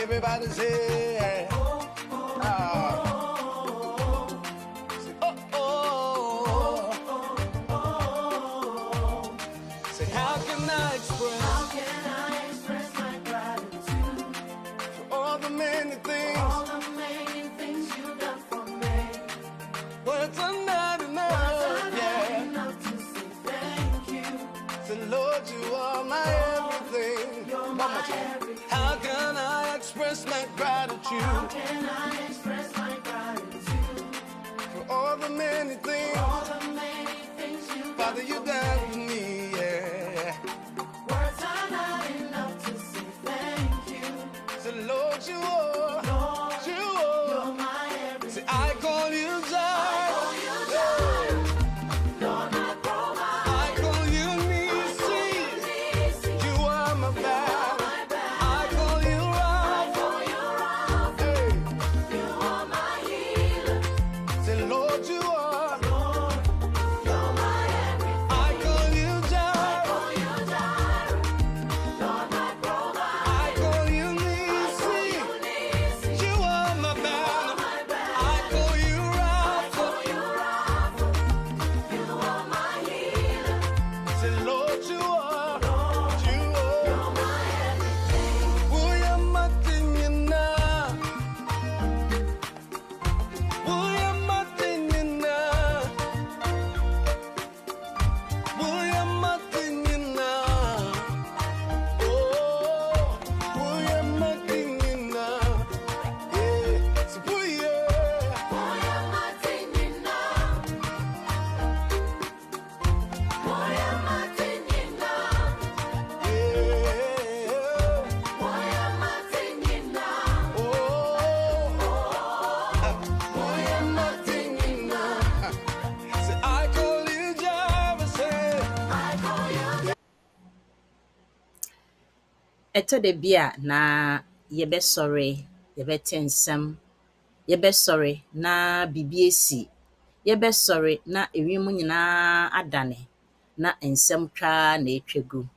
Everybody say, say, how can I express my gratitude for all the many things you've done for me? Words are not enough to say thank you. Say, Lord, you are my everything. You're my everything. How can I express my gratitude? How can I express my gratitude for all the many things Father, you done for me, yeah. Words are not enough to say thank you. So Lord, you are, you're my everything. Say, I call you Jireh. Lord, my provider. I call you Nisi. You are my battle. I call you Rapha. Hey. You are my healer. Say, Lord, you are. You're my everything. I call you Jireh. Lord, my provider. I call you Nisi. You are my battle. I call you Rapha. You are my healer. Say, Lord, you are. You're my everything. Uya matinyina. Uya matinyina. Uya matinyina. Oh, uya matinyina. Yeah, so uya. Uya matinyina. Uya matinyina. Yeah. Uya matinyina. Oh, uya matinyina. Say, I call you Jireh. Say, I call you. Eto de bia na yebe sorry, yebe tensem, yebe sorry na bibi esi, yebe sorry na ewimu nyina adane, na ensem twa na etwegu.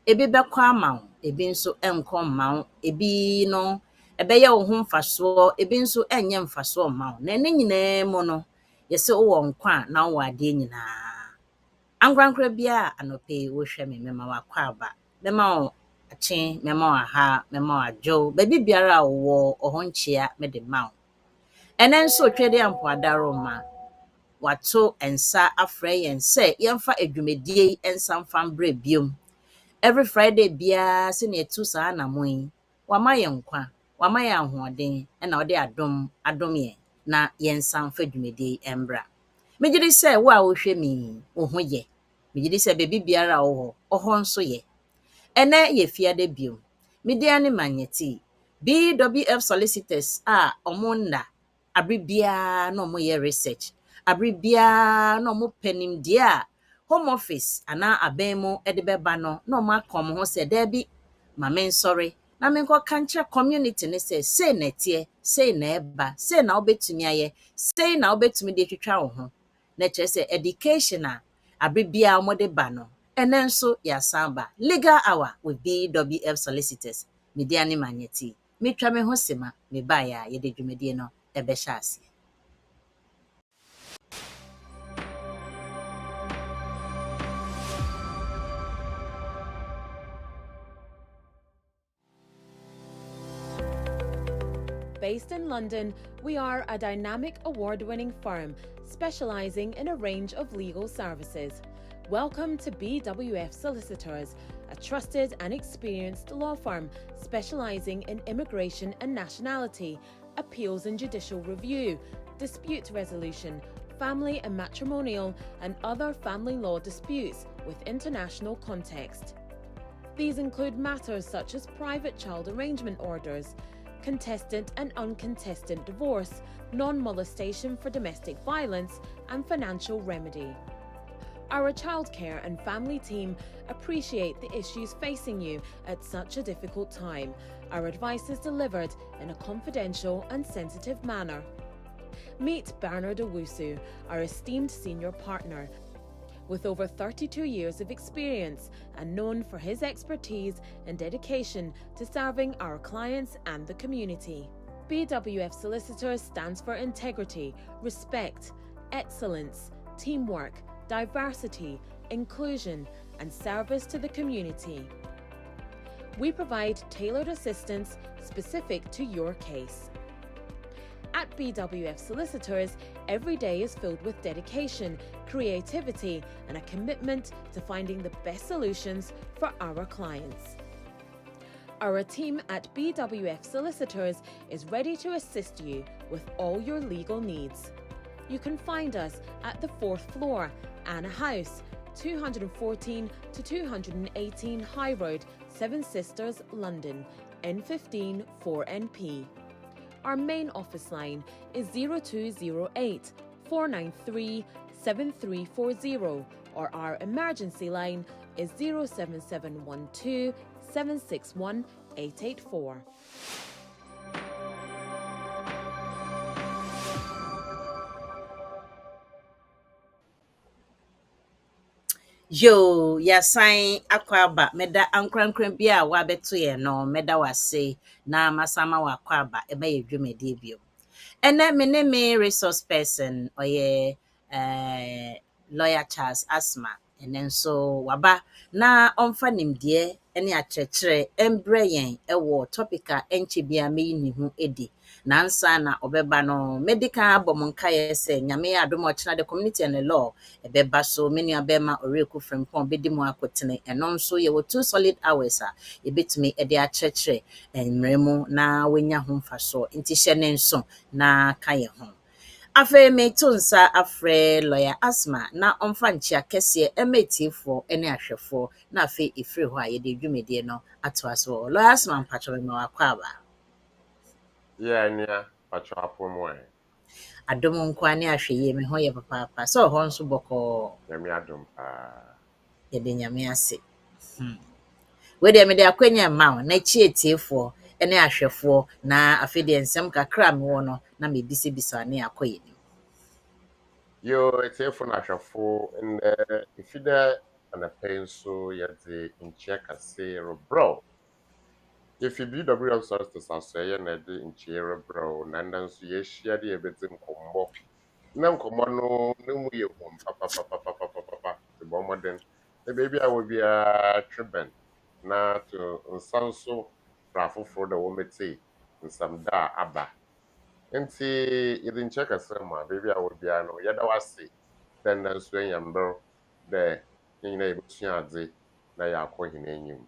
Ebi bekọ ama wo, ebi nso enkọ ma wo, ebi no ebeye wo ho mfaso, ebi nso enye mfaso ma wo. Na ne nyina mu no, yese wo nkwa na wo ade nyina. Ankrankra bia anope wo hwe me mema wakọ aba. Mema wo achen, mema wa ha, mema wa jo. Baby biara wo oho nchia me de ma wo. Ene nso twede ampo adaro ma. Wato ensa afre yen se yemfa adwumedie ensa mfam bre biom. Every Friday bia se ne etu sa na moyi. Wama ye nkwa, wama ye ahoden, na ode adom ye na yensa mfa adwumedie embra. Mejidi se wo a wo hwe mi, wo ho ye. Mejidi se baby biara wo ho nso ye. Ene ye fiade biom. Media Naa Manye Ten. BWF Solicitors omonda abribia no mo ye research. Abribia no mo penim dia home office ana abemo edebeba no no ma kom ho se da bi ma men sorry na men ko kanche community ne say na tie say na eba say na obetumi aye say na obetumi de twetwa wo ho na kire se education abribia mo de ba no ene nso ya samba legal hour with BWF Solicitors. Media Naa Manye Ten. Metwa me ho sema me ba ya ye de dwumedie no ebe hya ase. Based in London, we are a dynamic award-winning firm specializing in a range of legal services. Welcome to BWF Solicitors, a trusted and experienced law firm specializing in immigration and nationality, appeals and judicial review, dispute resolution, family and matrimonial, and other family law disputes with international context. These include matters such as private child arrangement orders, contested and uncontested divorce, non-molestation for domestic violence, and financial remedy. Our childcare and family team appreciate the issues facing you at such a difficult time. Our advice is delivered in a confidential and sensitive manner. Meet Bernard Owusu, our esteemed senior partner. with over 32 years of experience and known for his expertise and dedication to serving our clients and the community. BWF Solicitors stands for integrity, respect, excellence, teamwork, diversity, inclusion, and service to the community. We provide tailored assistance specific to your case. At BWF Solicitors, every day is filled with dedication, creativity, and a commitment to finding the best solutions for our clients. Our team at BWF Solicitors is ready to assist you with all your legal needs. You can find us at the 4th floor, Anna House, 214 to 218 High Road, Seven Sisters, London, N15 4NP. Our main office line is 0208 493 7340, or our emergency line is 07712 761 884. Yo, ya sign akwaba meda ankrankran bi a wabeto ye no meda wase na masama wakwaba eba ye dwumedi bio. Ene me resource person oye lawyer Charles Asmah ene nso waba na omfa nimdie ene akyerɛkyerɛ embre yen ewo topica enche bia me ni hu edi na nsa na obeba no medical bomonka ye se nyame adom ochina the community and the law ebeba so many abema oreku frempon bedi mu akotene eno nso ye wo 2 solid hours a ebetumi ede akyerɛkyerɛ enmremu na wenya ho mfaso nti hye ne nso na ka ye ho. Afe me tonsa afre lawyer Asmah na omfa nchia kese emetifo ene ahwefo na afe ifiri ho a ye de dwumedie no ato aso. Lawyer Asmah mpacho me wakwaba. Yeah, nia pacho apomo e. Adom nkwa ne ahweye me ho ye papa so ho nso boko Nyame adom pa. ye de nyame ase. We de me de akwanya ma na chietiefo ene ahwefo na afe de nsem kakra me wo no na me bisa ne akoye ni. Yo, etefo na hwefo nde ifida na penso ye de nchia kase bro. If you BWF Solicitor aseye na de nchia bro na ndanso ye hia de ebetim kombo. Na nkombo no mu ye hom papa te bo modern. E baby a wo bia treben na to nsanso rafoforo da wo meti nsam da aba. Nti yɛde nkyɛ kɛsɛ ma baabi a wɔbia no yɛda wase dɛ nna nso anyambere dɛ ne nyina yɛbɛsua adze na yɛakɔ hene anyim.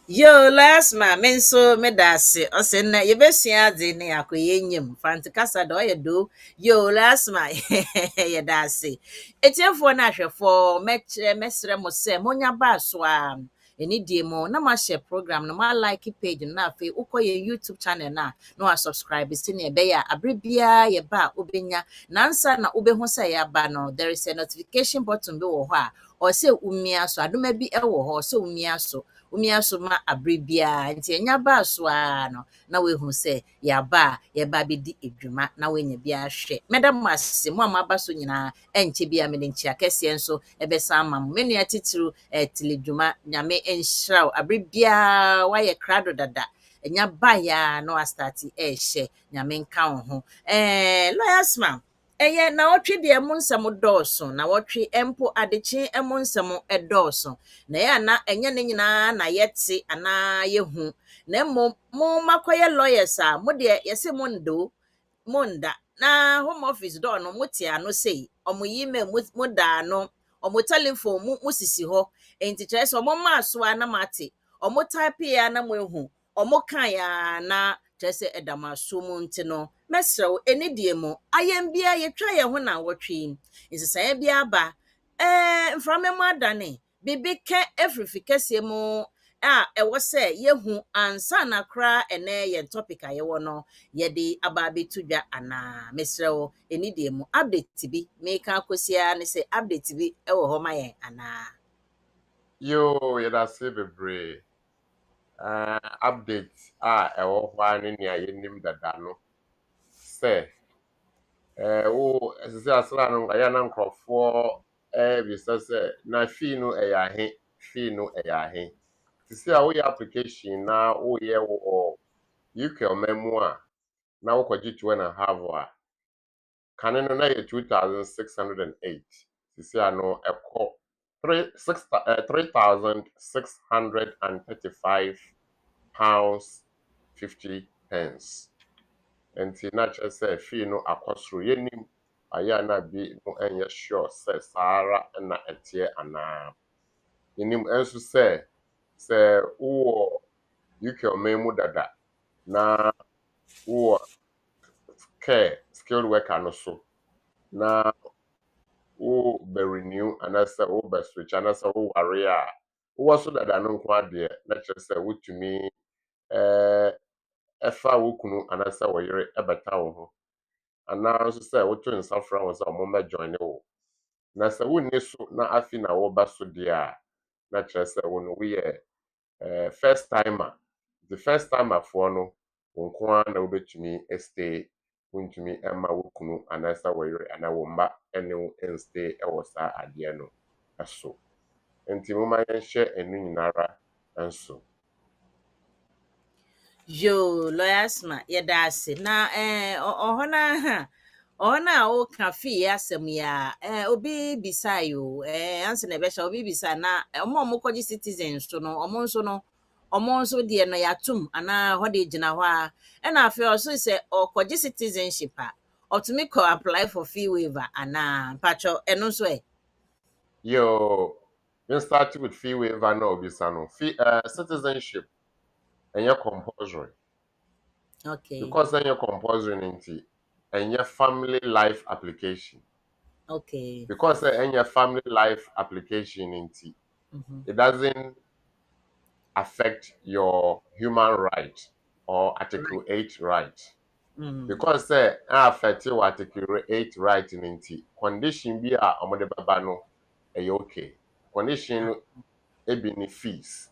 Yo, last man, menso medase. O se na yebesua de ne akoye nyim. Fanti kasa do ye do. Yo, last man, ye dase. Etiefo na hwefo mesre mo se monya ba so a eni die mo na ma share program na ma like page na afi ukoye YouTube channel na wa subscribe si ne be ya abrebia ye ba obenya nansa na obehu se ya ba no there is a notification button be wo ho a o se umia so adoma bi e wo ho so umia so ma abrebia nti enya ba so a no na we hu se ya ba ye ba be di edwuma na we nya bia hwe medam ase mo amaba so nyina enche bia me nchi akese enso ebe sa ma me nua titiru tiledwuma nyame enhraw abrebia wa ye krado dada enya ba ya no astati ehye nyame nka ho lawyer Asmah eye na otwe de emu nsem dɔɔso na wotwe empo adeche emu nsem edɔɔso na ya na enye ne nyina na yete ana yehu na mo makoye lawyers a mo de yese mo ndo mo nda na home office door no mo tie ano sei omo email mo da no omo telephone mo sisi ho enti kire so omo ma so na mate omo type ya na mo ehu omo kan ya na kire se edamaso mu nti no mesrew enidie mo ayembia yetwa ye ho na wotwe nsesa bia ba mframa adane bibi ke afrifikase mu a ewo se yehu ansa na kra ene ye topic ayewo no ye de ababe tudwa ana mesrew enidie mu update bi meka akosia ne se update bi ewo ho mayen ana Yo, yɛda ase bebree. Update a ɛwɔ hɔ a ne nea yɛnim dada no sɛ wo esese asra no aya na nkrofo bi sese na fee no eya he fee no eya he tisi a wo ya application na wo ye wo UK omemu a na wo kwaji 2.5 a kane no na ye 2608 tisi a no ekọ 3635 pounds 50 pence. Nti na kyerɛ sɛ fee no akɔsoro yɛnim ayɛ na bi no ɛnyɛ sure sɛ saara na ɛteɛ anaa yɛnim nso sɛ wowɔ UK ɔman mu dada na wowɔ care skilled worker no so na wo bɛrenew anaasɛ wo bɛswitch anaasɛ wo ware a wowɔ so dada no nko adeɛ na kyerɛ sɛ wotumi ɛfa wo kunu anaasɛ wo yere ɛbɛta wo ho anaa nso sɛ woto nsa fra wo sɛ ɔmo mɛjoin wo na sɛ wonni so na afi na woba so deɛ a na kyerɛ sɛ wo no woyɛ first timer the first timer foɔ no wo nko ara na wobɛtumi stay wontumi ɛma wo kunu anaasɛ wo yere anaa wo mma ɛne wo stay ɛwɔ saa adeɛ no ɛso nti moma yɛnhyɛ ɛno nyinara nso. Yo, lawyer Asmah, yɛda ase. Na ɔhɔ o ka fee asɛm ya obi bisa yo ansa na ɛbɛhyɛ obi bisa na ɔmo kɔgye citizens so no ɔmo nso deɛ no yɛatom anaa hɔ de gyina hɔ a ɛna afei ɔso sɛ ɔkɔgye citizenship a ɔtumi kɔ apply for fee waiver anaa mpatwɔ ɛno nso Yo, let's start with fee waiver na obisa no. Citizenship ɛnyɛ compulsory. okay Because ɛnyɛ compulsory nti ɛnyɛ family life application. okay Because ɛnyɛ family life application nti it doesn't affect your human right or Article 8 right. Because affect your Article 8 right nti condition bi a ɔmode bɛba no ɛyɛ okay. Condition no ebi ne fees.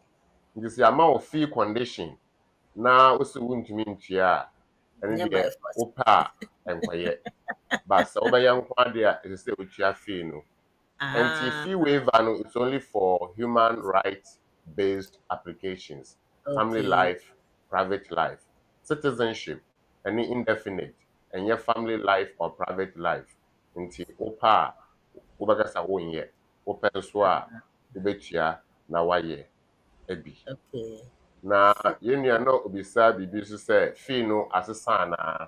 Nti sɛ ama wo fee condition na wosi wontumi ntua a ɛne deɛ wopɛ a ɛnkɔyɛ but sɛ wobɛyɛ nko ade a ɛsɛ sɛ wotua fee no. Nti fee waiver no is only for human rights based applications, family life, private life, citizenship, any indefinite, ɛnyɛ family life or private life. Nti wopɛ a wobɛkasa wonyɛ, wopɛ nso a wobɛtua na wayɛ ebi. okay Na yɛnua no obisa bibi so sɛ fee no asesa anaa.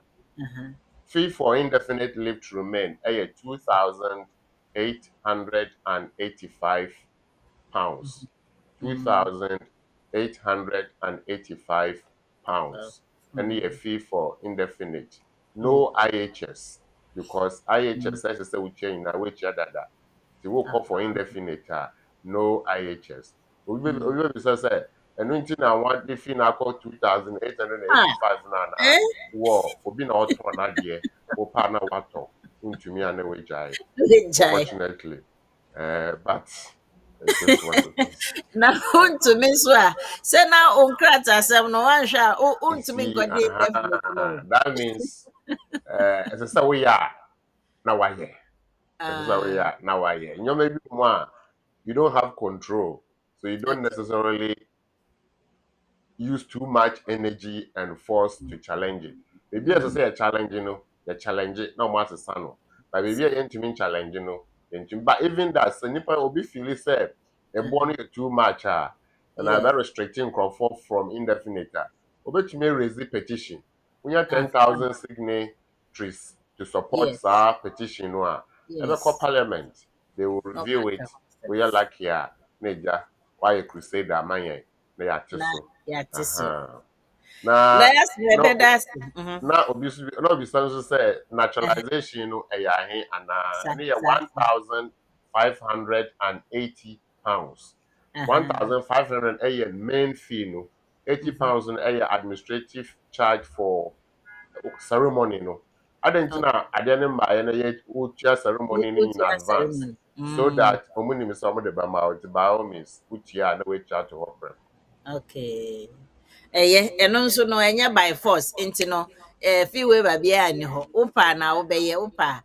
Fee for indefinite leave to remain ɛyɛ 2,885 pounds. 2,885 pounds. And a fee for indefinite. No IHS because IHS is a we change na which dada. The will call for indefinite no IHS. We be say and until now want the fee now call 2,885 na wo obi na oto na de o pa na wato untumi ane we jai. Unfortunately. But it is what it is. Na untumi nso a sɛ na onkrata asɛm no wanhwɛ a untumi nkɔgye definite no. That means as I say we are now why here. As I say we are now why here. You maybe more you don't have control, so you don't necessarily use too much energy and force to challenge it. Maybe as I say a challenge, you know, the challenge it no matter sano. But maybe a intimate challenge, you know. But even that, so nipa obi feel said a born too much and are very restricting Crawford from indefinite. Obi to me raise the petition. We have 10,000 signatories to support our petition. Ever call parliament, they will review it. We are like here, Neja, why a crusader, man, they are na obviously say naturalization no eyahe ana ne 1,580 pounds. 1,500 main fee no 80 pounds no administrative charge for ceremony no adentina ade ne mbaye na ye utia ceremony in advance so that omuni mi so mo de ba ma by all means utia na we chat to operate. okay ɛno nso no ɛnyɛ by force nti no fee waiver biara ni hɔ wopa na wobɛyɛ wopa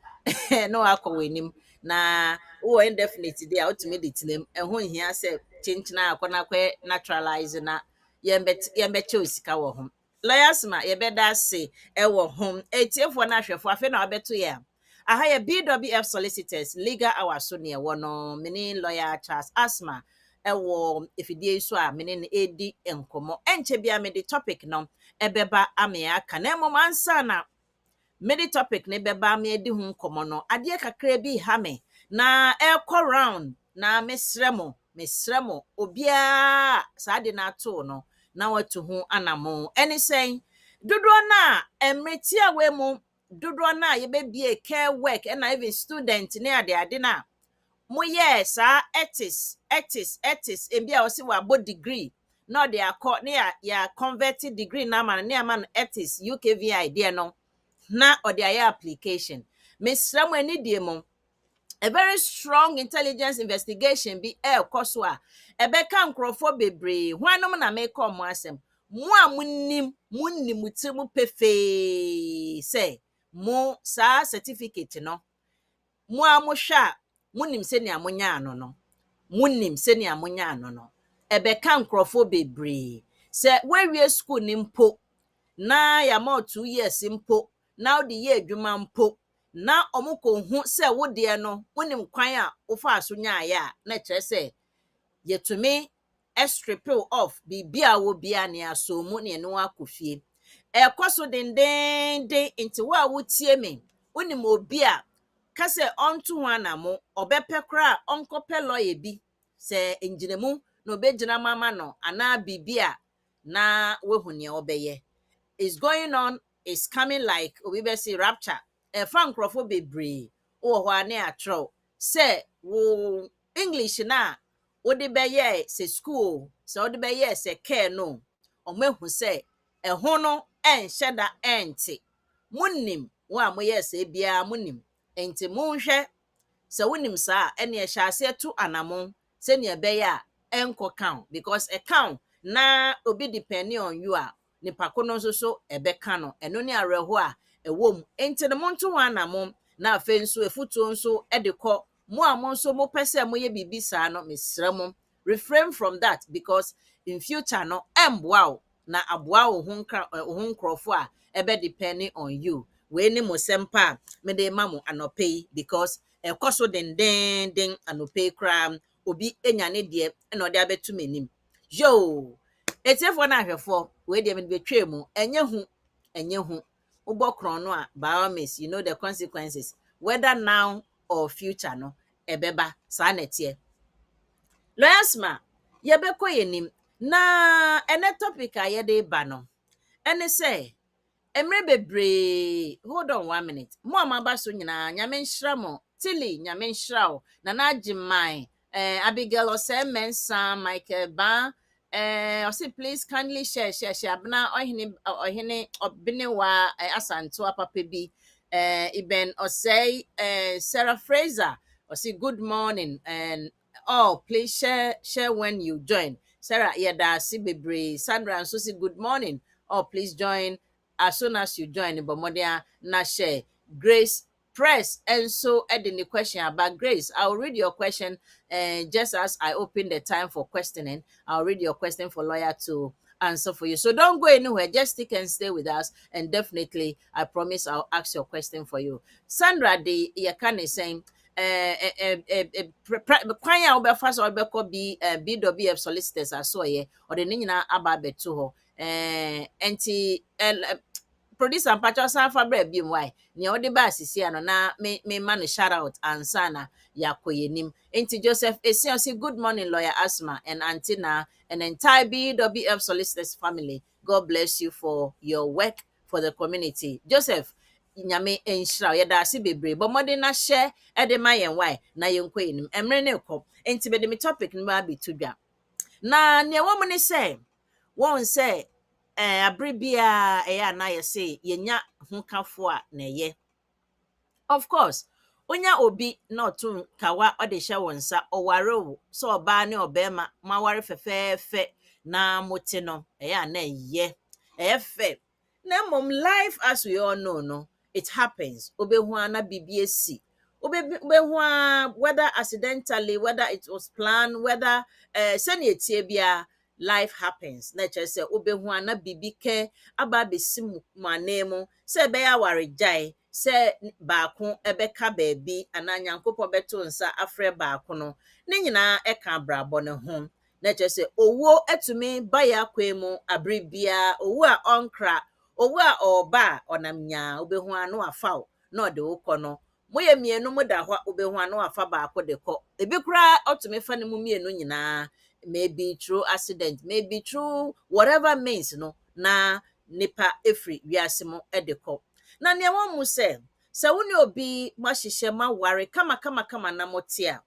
na wakɔ w'anim na wowɔ indefinite de a wotumi de tenam ɛho nhia sɛ kyenkyena akɔ na akɔ naturalize na yɛmbɛkyɛ osika wɔ ho lawyers ma yɛbɛda ase ɛwɔ ho etiefoɔ na ahwɛfoɔ afei na wabɛto yɛ aha yɛ BWF Solicitors legal hour so ne ɛwɔ no mene lawyer Charles Asmah ɛwɔ efidie yi so a mene no edi nkɔmɔ ɛnkyɛ bia me de topic no ɛbɛba ame aka na mmom ansa na mede topic ne bɛba me edi ho nkɔmɔ no adeɛ kakra bi ha me na ɛkɔ round na mesrɛ mo obiara saa de na ato no na watu ho anamo ɛne sɛn dodoɔ na emreti a we mu dodoɔ na yɛbɛbie care work ɛna even student ne ade na moyɛ saa ethics ebi a wɔsi wɔ abɔ degree na ɔde akɔ ne ya convert degree na ama ne ama no ethics UKVI deɛ no na ɔde ayɛ application mesrɛ mo ani die mo a very strong intelligence investigation bi ɛkɔ so a ɛbɛka nkurɔfoɔ bebree hwanom na mekɔ mo asɛm mo a munnim tiri mu pefee sɛ mo saa certificate no mo a mohwɛ a munim sɛnea monya ano no ɛbɛka nkurɔfoɔ bebree sɛ wɔawie school ni mpo na yɛama 2 years mpo na wode yɛ adwuma mpo na ɔmokɔhu sɛ wo deɛ no wonim kwan a wofa so nyaayɛ a na kyerɛ sɛ yɛtumi strip off biribi a wɔ bia ne asɔ mu ne ɛno akɔ fie ɛkɔ so dendenden nti wo a wotie me wonim obi a ka sɛ ɔnto ho anamo ɔbɛpɛ koraa ɔnkɔpɛ lawyer bi sɛ ngyinamu na ɔbɛgyina mama no anaa biribi a na wohu nea ɔbɛyɛ is going on is coming like obi bɛsi rapture ɛfa nkurɔfoɔ bebree wɔ hɔ a ne atrɔw sɛ wo English na wode bɛyɛ sɛ school sɛ wode bɛyɛ sɛ care no ɔmahu sɛ ɛho no ɛnhyɛ da ɛnte monim wo a moyɛ sɛ biara monim enti monhwɛ sɛ wonim saa ɛne ɛhyɛ ase to anamo sɛnea ɛbɛyɛ a ɛnkɔ count because account na obi depending on you a nipa ko no nso so ɛbɛka no ɛno ne awerɛho a ɛwɔ mu enti no monto ho anamo na afei nso efutuo nso ɛde kɔ mo a mo nso mo pɛ sɛ moyɛ biribi saa no mesrɛ mo refrain from that because in future no ɛmboa wo na aboa wo ho nkurɔfo a ɛbɛ depending on you wei ne mo sɛmpa a mede ma mo anɔpɛ yi because ɛkɔ so dendenden anɔpɛ yi koraa obi enya ne deɛ ɛna ɔde abɛto m'anim yo etiefoɔ na ahwɛfoɔ wei deɛ mede betwa mu ɛnyɛ hu wobɔ korɔn no a by all means you know the consequences whether now or future no ɛbɛba saa na ɛteɛ lawyers ma yɛbɛkɔ yɛnim na ɛnɛ topic a yɛde ba no ɛne sɛ emre bebree hold on 1 minute mo amaba so nyinaa nyame nhyira mo tili nyame nhyira wo na agyeman Abigail Osemensa Michael Ba also please kindly share abna ohene obinewa asanto papa bi Iben Osei Sarah Fraser say good morning and please share when you join Sarah yada si bebre Sandra and so say good morning please join as soon as you join Bomodia na share Grace press and so adding the question about Grace. I'll read your question just as I open the time for questioning. I'll read your question for lawyer to answer for you. So don't go anywhere. Just stick and stay with us. And definitely, I promise I'll ask your question for you. Sandra, the Yakan is saying, BWF Solicitors I saw ye or the Nina Ababe to her. Producer and Pacho San Fabre bi why ne odi ba sisi ano na me man shout out ansana yakoyenim enti Joseph Esion say good morning lawyer Asmah and Auntie Naa and entire BWF Solicitors family. God bless you for your work for the community. Joseph nyame enhira yeda ase bebre but modern na share e de mayen why na yenkoyenim emre ne ko enti be de me topic no ba bi tudwa na ne wo mo ne say won say abribia na yɛse yenya hokafo a na ye of course onya obi na otu kawa ode hye wonsa oware wo so oba ne obema maware fefefe na mote no na ye fe na mom life as we all know no it happens obehu na bibi obehu whether accidentally whether it was planned whether sani etie bia life happens na say obehu na bibi ke aba besim manemu se be ya ware jai se baako ebeka baabi ana nyankopɔ beto nsa afrɛ baako no ne nyinaa eka brabo ne ho na say owo etumi ba ya kwemu abribia owo a onkra owo a oba onam nya obehu ano afa na ode wokɔ no moye mienu mo da hɔ obehu ano afa baako de kɔ ebi kura otumi fa ne mu mienu nyinaa maybe through accident maybe through whatever means no na nipa efri wiase mo de kɔ na ne wɔn mu sɛ woni obi mahyehyɛ maware kama na motia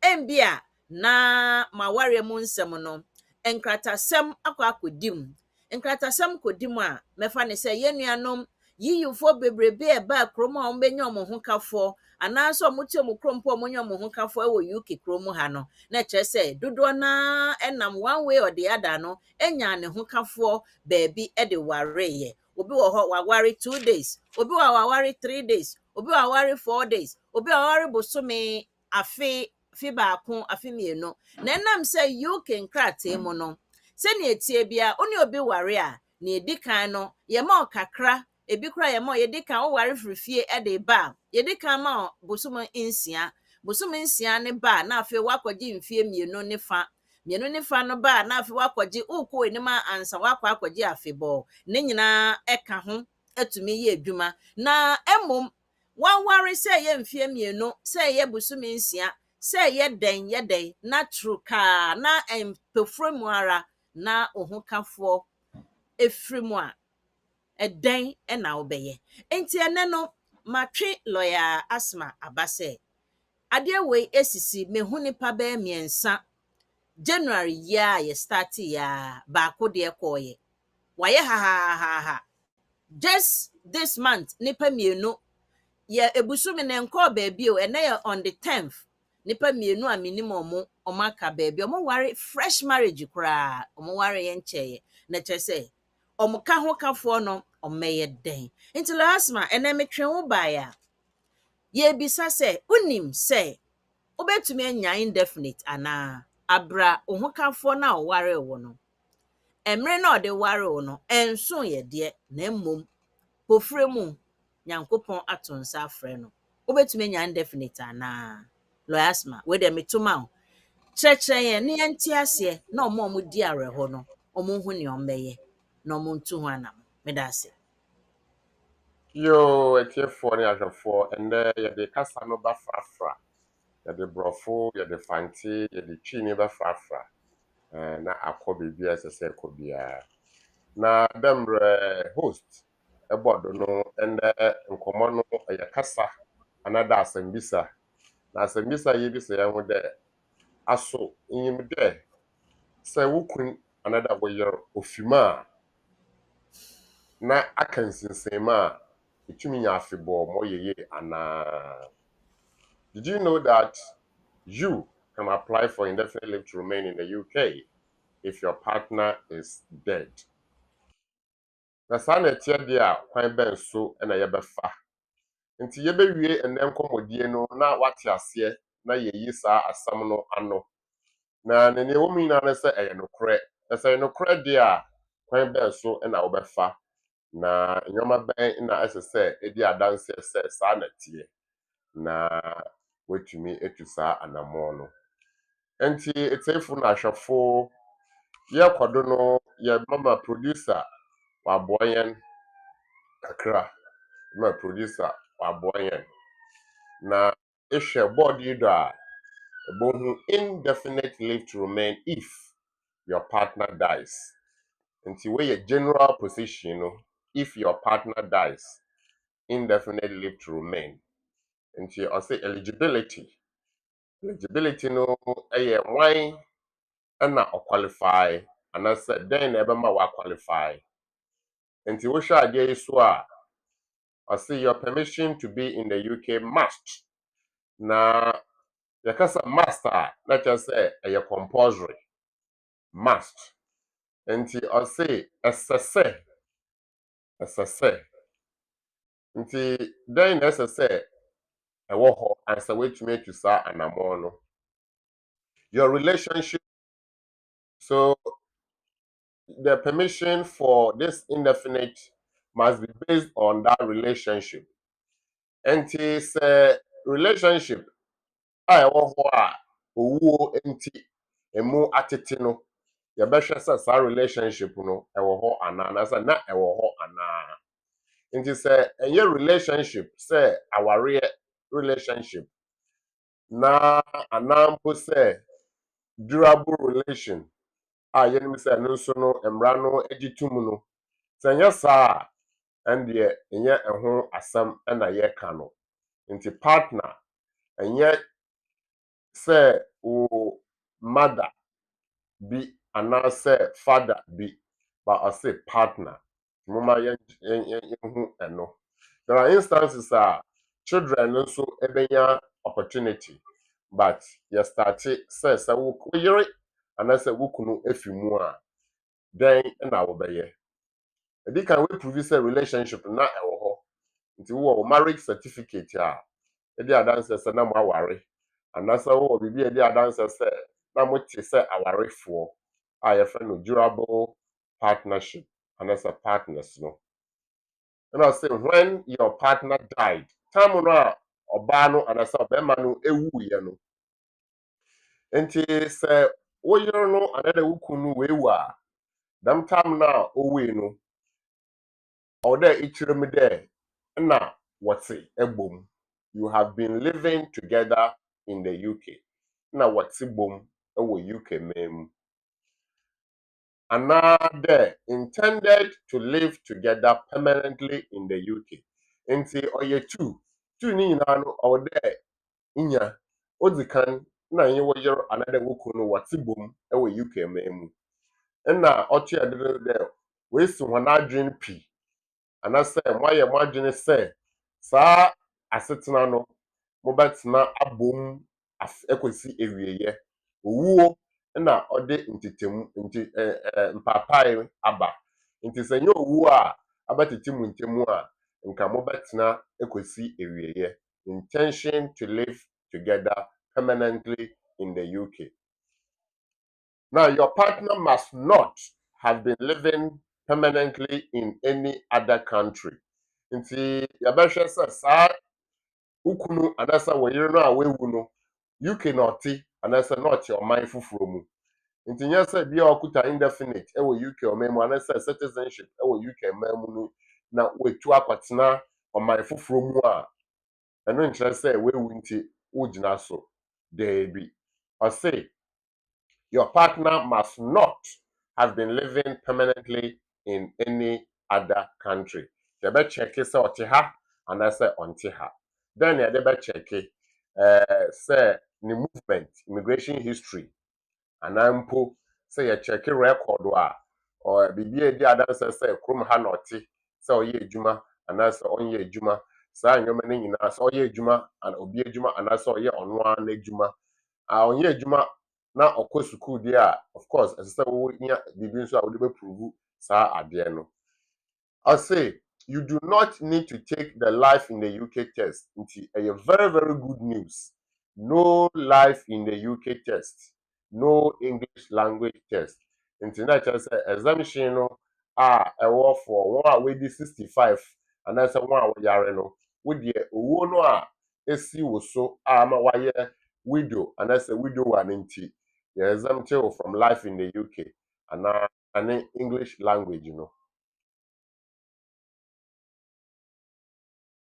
embia na maware mu nsɛm no enkratasɛm akɔdim enkratasɛm kodim a mefa ne sɛ yenuanom yiyufo bebrebe eba krom a ombenya omo ho kafo anaso omuti omo krom po omonya omo ho kafo e wo UK krom ha no na kyerɛ sɛ dodo na enam one way or the other no enya ne ho kafo baabi de ware ye obi wo hɔ waware 2 days obi waware 3 days obi waware 4 days obi waware bosome afe fi baako afi mienu na nam sɛ UK nkrate mu no sɛ ne etie bia oni obi ware a na edikan no ye ma okakra ebi kura ye ma ye dikan wo ware frifie e de ba ye dikan ma bosom nsia ne ba na afi wakɔgye mfie mienu ne fa no ba na afi wakɔgye ukɔ enima ansa wakɔgye afebɔ ne nyinaa eka ho etumi ye adwuma na emom waware sɛ ye mfie mienu sɛ ye bosom nsia sɛ ye den na truka na empefremu ara na ohukafo efremu a eden na obeye enti ene no matwe lawyer Asmah abase ade we esisi mehu nipa ba miensa January ya ye start ya baako de ekoye waye ha just this month nipa mienu ye ebusumi ne nko baabi o ene ye on the 10th nipa mienu a minimum omaka baabi omo ware fresh marriage kura omo ware ye ncheye na kyese omo ka ho kafo no omeye den nti Asmah ene metwe wo ba ya ye bisa se unim se obetumi anya indefinite ana abra oho kafo na oware wo no emre na ode ware wo no enso ye de na mmom pofre mu nyankopon atonsa afre no obetumi anya indefinite ana Asmah we de metoma kyerɛkyerɛ yɛn ne yɛnte ase na ɔmo di awerɛhɔ no ɔmo hu ne ɔmbɛyɛ na ɔmo ntu ho anam meda ase Yo, etiefo ne ahwefo ende ye de kasa no ba frafra. Ye de brofo, ye de fanti, ye de twini ba frafra. Na akọ bibia sese kobia. Na demre host ebodo no ende nkomo no ye kasa anada asembisa. Na asembisa ye bi se ye ho de aso nyim de se wukun anada woyer ofima na akansinsema itumi nya afebo mo yeye ana. Did you know that you can apply for indefinite leave to remain in the UK if your partner is dead? Na saa na etie de a kwan ben so na yebefa. Nti yebewie enem komodie no na wate ase na yeyi saa asam no ano. Na nene wo mi na se eye nokre. Na se nokre de a kwan ben so na wobefa. Na nyoma ben na esese edi adanse se saa na tie. Na wetumi etu saa anamo no. Enti etefu na ahwefo ye kodo no ye mama producer wa boyen kakra ma producer wa boyen na ehwe board yi do a bohu indefinite leave to remain if your partner dies. Enti we ye general position no if your partner dies indefinite leave to remain. Enti I say eligibility no eye wan na o qualify and I said then ebe ma wa qualify. Nti wo hwa ade yi so a I say your permission to be in the UK must. Na yakasa must a na just say a compulsory must. Nti ɔse ɛsɛsɛ nti then na ɛsɛsɛ ɛwɔ hɔ ansa wetumi atu saa anamɔ no. Your relationship, so the permission for this indefinite must be based on that relationship. Nti sɛ relationship a ɛwɔ hɔ a owuo nti emu atete no, yɛbɛhwɛ sɛ saa relationship no ɛwɔ hɔ anaa anaasɛ na ɛwɔ hɔ anaa. Nti sɛ ɛnyɛ relationship sɛ awareɛ relationship na anaa mpo sɛ durable relation a yɛnim sɛ no nso no mmara no agye tum no, sɛ ɛnyɛ saa a ɛndeɛ ɛnyɛ ɛho asɛm ɛna yɛka no. Nti partner ɛnyɛ sɛ wo mother bi anaasɛ father bi, but ɔse partner. Moma yɛnhu ɛno. There are instances children also ebenya opportunity, but you start say wo yere anaasɛ wo kunu efi mu a, then na wo bɛyɛ. Edi kan we prove say relationship na ɛwɔ hɔ. Nti wo marriage certificate a edi adanse sɛ na mo aware. Anaasɛ wo bibi edi adanse sɛ na mo te sɛ awarefoɔ a yɛfrɛ no durable partnership anaasɛ partners no. And I say when your partner died, time no ɔbaa no anaasɛ ɔbɛrima no ewuiɛ no. Nti sɛ wo yere no anaasɛ wo kunu wewu a, dɛm time na owui no, ɔwɔ dɛ ikyerɛ mu dɛ na wɔte ebom. You have been living together in the UK. Na wɔte bom ɛwɔ UK man mu. Anaa dɛ intended to live together permanently in the UK. Nti ɔyɛ two ni nyinaa no ɔwɔ dɛ inya odzikan na nye wo yere anaa dɛ wo kunu wɔte bom ɛwɔ UK man mu. Ɛna ɔto yɛ de dɛ woesi wɔn adwene pi anaasɛ moayɛ mo adwene sɛ saa asetena no mobɛtena abom ekosi ewieyɛ. Owuo na ɔde mpaapae aba. Nti sɛ nyɛ owuo a abɛtete mu ntemu a nka mobɛtena ekosi ewieyɛ. Intention to live together permanently in the UK. Now, your partner must not have been living permanently in any other country. Nti yɛbɛhwɛ sɛ saa ukunu anaasɛ wo yere no a wewu no, UK na ɔte anaasɛ na ɔte ɔman foforɔ mu. Nti nyɛ sɛ bia ɔkuta indefinite ɛwɔ UK ɔman mu anaasɛ citizenship ɛwɔ UK man mu no na wetu akɔtena ɔman foforɔ mu a ɛno nkyerɛ sɛ wewu nti wogyina so. Daabi. Ɔse your partner must not have been living permanently in any other country. Yɛbɛ check sɛ ɔte ha anaasɛ ɔnte ha. Then yɛde check sɛ ne movement, immigration history. Anaa mpo sɛ yɛ check record a bibi edi adanse sɛ kurom ha na ɔte sɛ ɔyɛ adwuma anaasɛ ɔnyɛ adwuma. Saa nneɛma no nyinaa sɛ ɔyɛ adwuma ana obi adwuma anaasɛ ɔyɛ ɔno ara n'adwuma. Ɔnyɛ adwuma na ɔkɔ school deɛ a, of course ɛsɛ sɛ wo nya bibi nso a wode bɛprove saa adeɛ no. I say you do not need to take the life in the UK test. Nti ɛyɛ very very good news. No life in the UK test. No English language test. Nti na kyerɛ sɛ exemption no a ɛwɔ for wɔn a wɔadi 65 anaasɛ wɔn a wɔyare no, wo deɛ owuo no a esi wo so a ama wayɛ widow anaasɛ widower no nti you're exempted from life in the UK anaa ane English language no.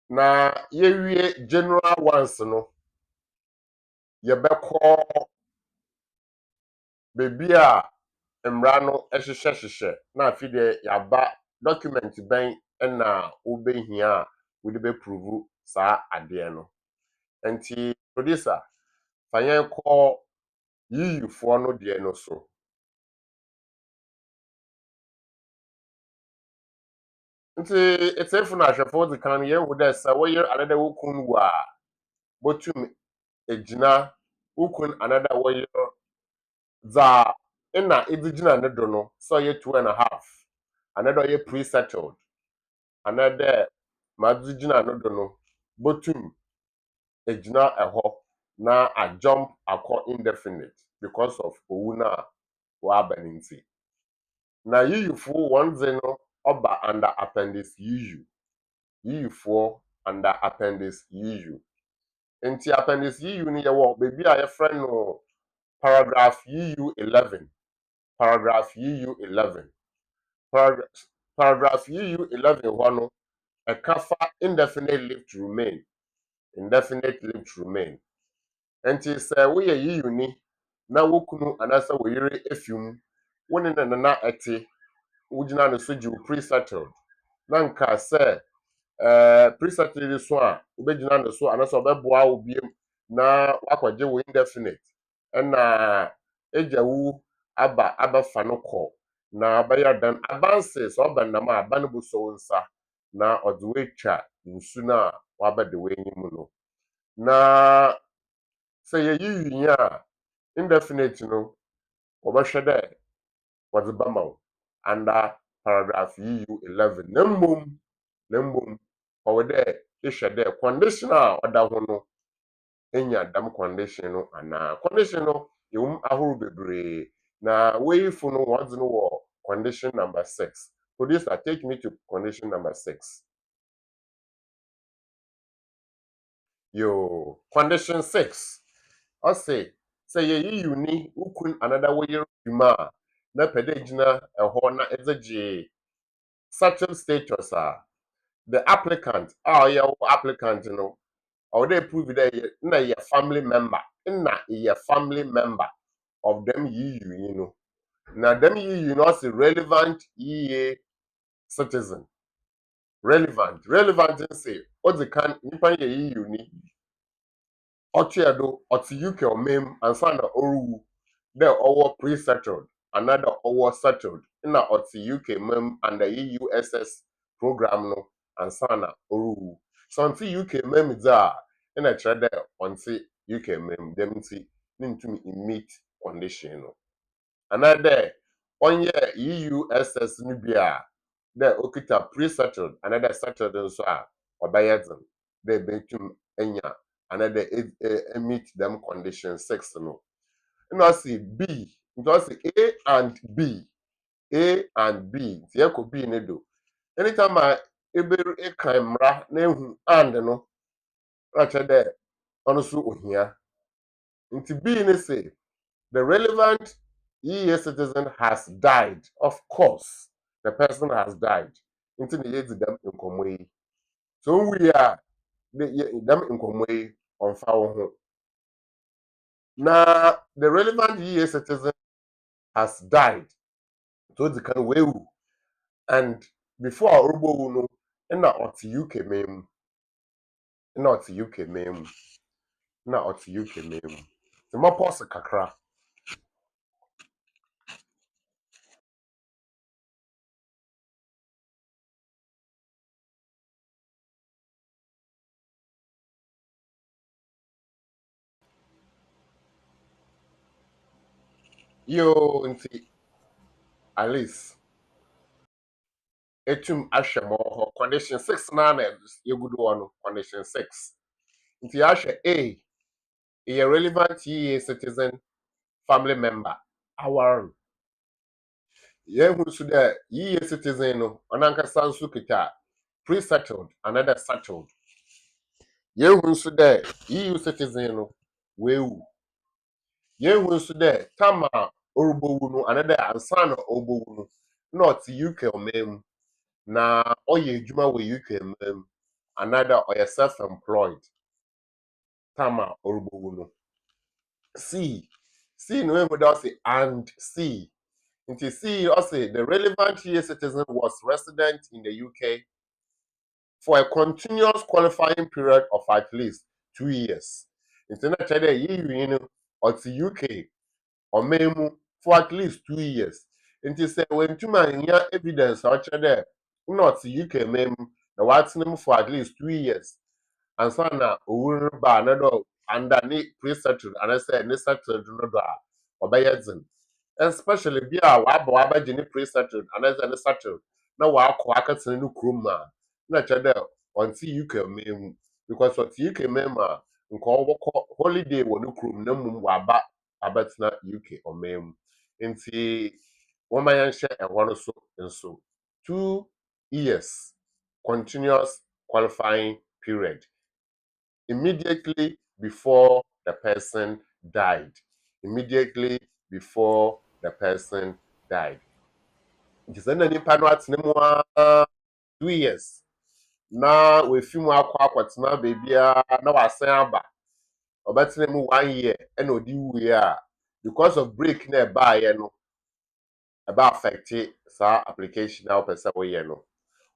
Na yɛwie general ones no, yɛbɛkɔ beebi a mmara no ɛhyehyɛ na afi deɛ yɛaba document bɛn ɛna wobɛhia a wode bɛprove saa adeɛ no. Nti producer fa yɛn kɔ yiyifoɔ no deɛ no so. Nti etefo na ahwɛfo dze kan yɛhu dɛ sɛ wɔyɛ anada wo kun wu a botum egyina wo kun anada wɔyɛ dza na edigina ne do no so ye 2.5 another ye pre-settled another madigina no do no botum ejina eho na a jump akọ indefinite because of owu na wa baninti na yiyufo one no oba under appendix yiyufo under appendix nti appendix ni ye wo bebi a ye friend no paragraph 11 paragraph 11 paragraph 11 hɔ no ɛka fa indefinite leave to remain indefinite leave to remain nti sɛ woyɛ ni na wokunu anasa woyere efium wone ne na ɛte wogyina no so gye pre-settled na nka sɛ pre-settled so a wobɛgyina no so anasa ɔbɛboa wo biem na wakɔgye wo indefinite ɛna egya wu abɛfa no kɔ na bɛyɛ dan abanse sɛ ɔbɛnam a aba no bu so wo nsa na ɔde woatwa nsu no a wabɛde w'anim no na sɛ yɛyi a indefinite no wɔbɛhwɛ dɛ wɔdze bama wo under paragraph 11 na mmom ɔwɔ dɛ ihwɛ dɛ condition a ɔda ho no enya dam condition no anaa condition no yɛwom ahorow bebree na wɔyifo no wɔdze no wɔ condition number 6 producer take me to condition number 6 condition 6 ɔse sɛ yɛyi ni ukun another wɔyɛ dwuma na pɛdɛ gyina ɛhɔ na ɛdze gye settled status a the applicant a ɔyɛ applicant no ɔwɔ dɛ prove dɛ na yɛ family member of them yiyi no na them yiyi no ɔse relevant yiye citizen relevant nse ɔdze kan nipa yɛ yiyi ni ɔtwedo ɔte UK ɔmem ansa na ɔrewu dɛ ɔwɔ pre-settled another ɔwɔ settled na ɔte UK mem under EUSS program no ansa na ɔrewu so ɔnte UK mem dze a na kyerɛ dɛ ɔnte UK mem dem nti ne ntumi meet condition no another ɔnyɛ EUSS no bi a dɛ okita pre-settled another settled nso a ɔbɛyɛ dzen dɛ betum enya another meet them condition 6 no na see B nti A and B tie ko B ne do anytime a eberu ekan mra na ehu and no na kyerɛ dɛ ɔno so ohia nti B ne say the relevant EU citizen has died of course the person has died nti ne yɛdzi dɛm nkɔmmɔ yi so we a dɛm nkɔmmɔ yi ɔmfa wo ho na the relevant EU citizen has died so the kan wewu and before orobowu no na ɔte UK mem the more pause kakra yo nti Alice etum ahwɛ mo ho condition 6 na yegudu no condition 6 nti ahwɛ A a relevant EU citizen family member our yehu so dɛ EU citizen no ɔnankasa nso kita pre-settled another settled yehu nso dɛ EU citizen no wewu yehu nso dɛ tama orobowu no another ansa na orobowu no na ɔte UK ɔmam na ɔyɛ adwuma wɔ UK ɔmam another ɔyɛ self-employed tama orobowu no C no ehu dɛ ɔse and C nti C ɔse the relevant EU citizen was resident in the UK for a continuous qualifying period of at least 2 years. Nti na kyerɛ dɛ yiyi no ɔte UK ɔman for at least 2 years. Nti sɛ wantumi anya evidence a ɔkyerɛ dɛ na ɔte UK man na watena mu for at least 2 years. Ansa na owu no ba na do under ne pre-settled anasɛ ne settled no do a ɔbɛyɛ dzen. especially be a waba Jenny pre-settled and as an settled. Now wa aka no krom ma na chede until you can mem because what you can mem nko holiday wo no krom na mum waba abatina UK or mem nti woman yan share e wono so nso 2 years continuous qualifying period immediately before the person died. Immediately before the person died. Nti sɛ na nipa no atena mu 2 years na wefi mu akɔtena baabia na wasan aba ɔbɛtena mu 1 year ɛna ɔdi wuye a because of break na ɛbaayɛ no ɛba affect saa application na wopɛ sɛ woyɛ no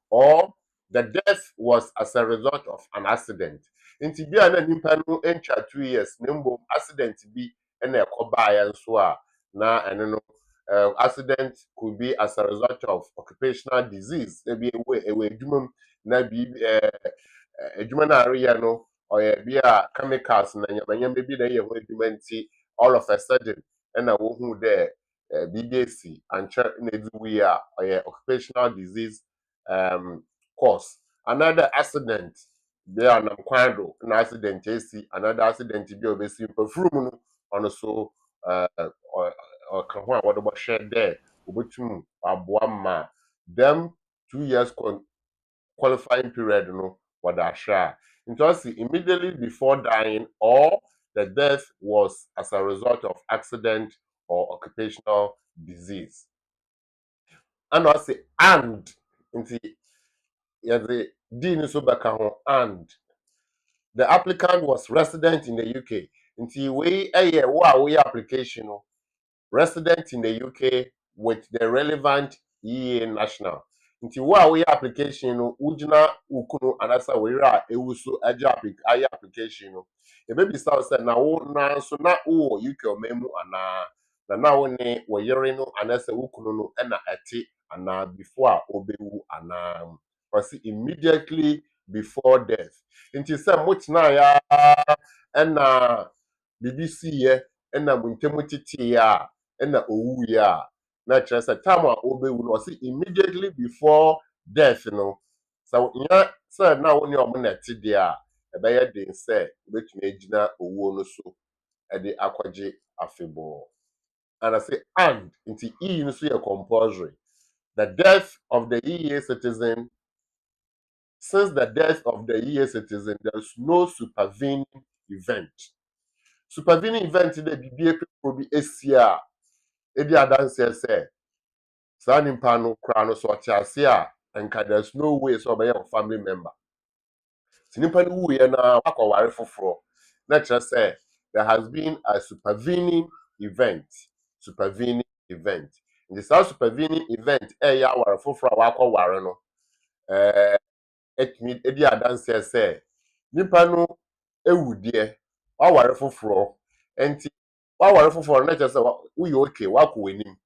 or the death was as a result of an accident. Nti bi a na nipa no entwa 2 years na mbom accident bi na ɛkɔbaayɛ nso a na ɛno no accident could be as a result of occupational disease. Ebi ewe adwuma na bi adwuma na areyɛ no ɔyɛ bi a chemicals na nyamanyama bi na ɛyɛ ho adwuma nti all of a sudden ɛna wohu dɛ BDC ankyɛ na edi wi a ɔyɛ occupational disease cause. Another accident bi a nam kwan do na accident esi another accident bi a obesi mpafuru mu no ɔno so ɔka ho a wɔde bɔhyɛ dɛ obetum aboa ma them 2 years qualifying period no wɔde ahwɛ a nti ɔsi immediately before dying or the death was as a result of accident or occupational disease. And ɔsi and nti yɛde D no so bɛka ho and the applicant was resident in the UK. Nti wei ɛyɛ wo a woyɛ application no resident in the UK with the relevant EA national. Nti wo a woyɛ application no wogina ukunu anasa wera ewu so ayɛ application no ebebisa wo sɛ na wo na so na wo UK ɔmemu ana na wo ne wo yere no anasa ukunu no ɛna ɛte ana before a obewu ana kasi immediately before death. Nti sɛ motena ya ɛna BBC yɛ ɛna muntemu tete ya ɛna owu ya na kyerɛ sɛ time a obewu no ɔsi immediately before death no so nya sɛ na wo ne ɔmo na ɛte deɛ a ɛbɛyɛ den sɛ obetumi agyina owuo no so ɛde akɔgye afebɔɔ. And I say and nti E no so yɛ compulsory. The death of the EA citizen. Since the death of the EA citizen, there is no supervening event. Supervening event in the BBA will be ACR. Edi adanse say, saa nimpa no kra no so ɔte a enka there's no way so ɔbɛyɛ a family member. Si nimpa no wuye na wakɔware foforɔ. Na kyerɛ sɛ there has been a supervening event. Supervening event. In the saa supervening event, ɛyɛ aware foforɔ a wakɔware no. Etimi edi adanse sɛ nipa no ewu deɛ waware foforɔ enti waware foforɔ na kyerɛ sɛ woyɛ okay wakɔ w'anim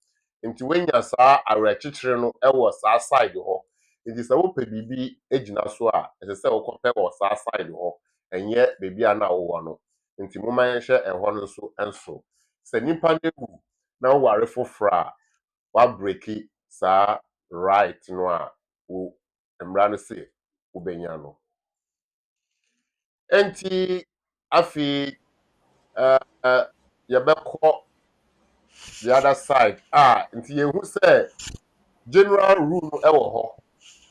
nti wenya saa awerɛkyekyere no ɛwɔ saa side hɔ nti sɛ wopɛ biribi egyina so a ɛsɛ sɛ wokɔpɛ wɔ saa side hɔ ɛnyɛ baabi a na wowɔ no nti moma yɛnhwɛ ɛhɔ no nso nso sɛ nipa no ewu na waware foforɔ a wabreki saa right no a wo mmara no sɛ wobɛnya no. Enti afi yɛbɛkɔ the other side nti yehu sɛ general rule no ɛwɔ hɔ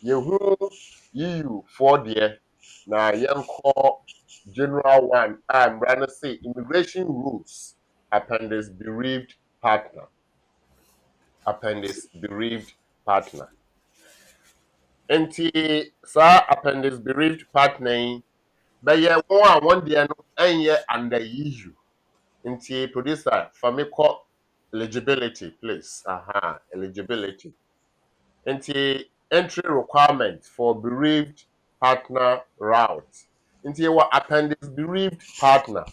yehu EU for deɛ na yɛnkɔ general one mmara no say immigration rules appendix bereaved partner enti saa appendix bereaved partner yi bɛyɛ wɔn a wɔn deɛ no ɛnyɛ under EU. Nti producer for me call eligibility please. Eligibility. Nti entry requirement for bereaved partner route. Nti what appendix bereaved partner.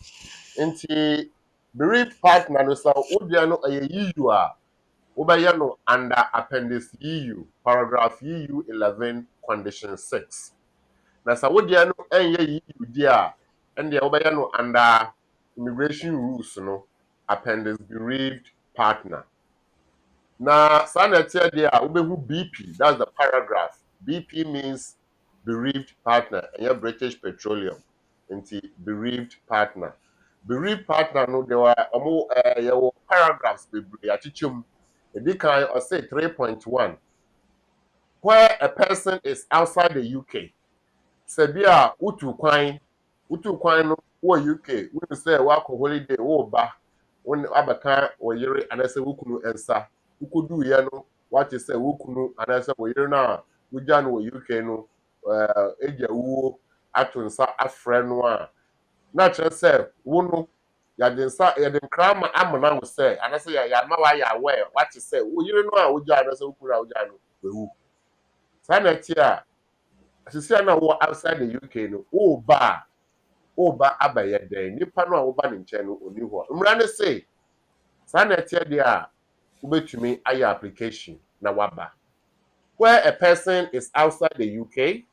Nti bereaved partner no so wodua no EU a wobɛyɛ no under appendix EU paragraph EU 11 condition 6. Na sa wodua no ɛnyɛ EU di a ɛndeɛ wobɛyɛ no under immigration rules no appendix bereaved partner Na sanete there ubehu BP, that's the paragraph. BP means bereaved partner, and your British Petroleum. Into bereaved partner. Bereaved partner no there were paragraphs bebree achichum. Edi kan or say 3.1 where a person is outside the UK. Sebia utu kwan no wo UK, we say wa ko holiday wo ba when abaka wo yere anase wukunu ensa ukudu ye no what you say wukunu anase wo yere na wugya no wo UK no eja wuo ato nsa afrɛ no a na kyerɛ sɛ wo no yɛde nsa yɛde nkrama amana wo sɛ anase ya ma wa ya aware what you say wo yere no a wugya anase wukunu a wugya no wewu saa na tie a asisia na wo outside the UK no oba abayɛ dɛn nipa no a woba ne nkyɛn no oni hɔ mmara ne say saa na ɛteɛ deɛ a wobɛtumi ayɛ application na waba where a person is outside the UK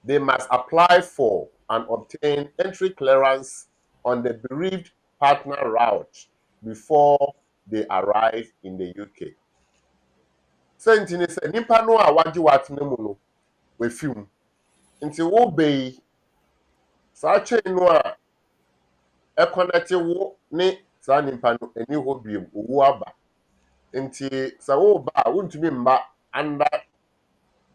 they must apply for and obtain entry clearance on the bereaved partner route before they arrive in the UK sɛnti ne sɛ nipa no a wagye watena mu no wafi mu nti wobɛyi saa chain no a ɛkɔnɛte wo ne saa nipa no ani hɔ biem owu aba nti sɛ woba a wontumi mba under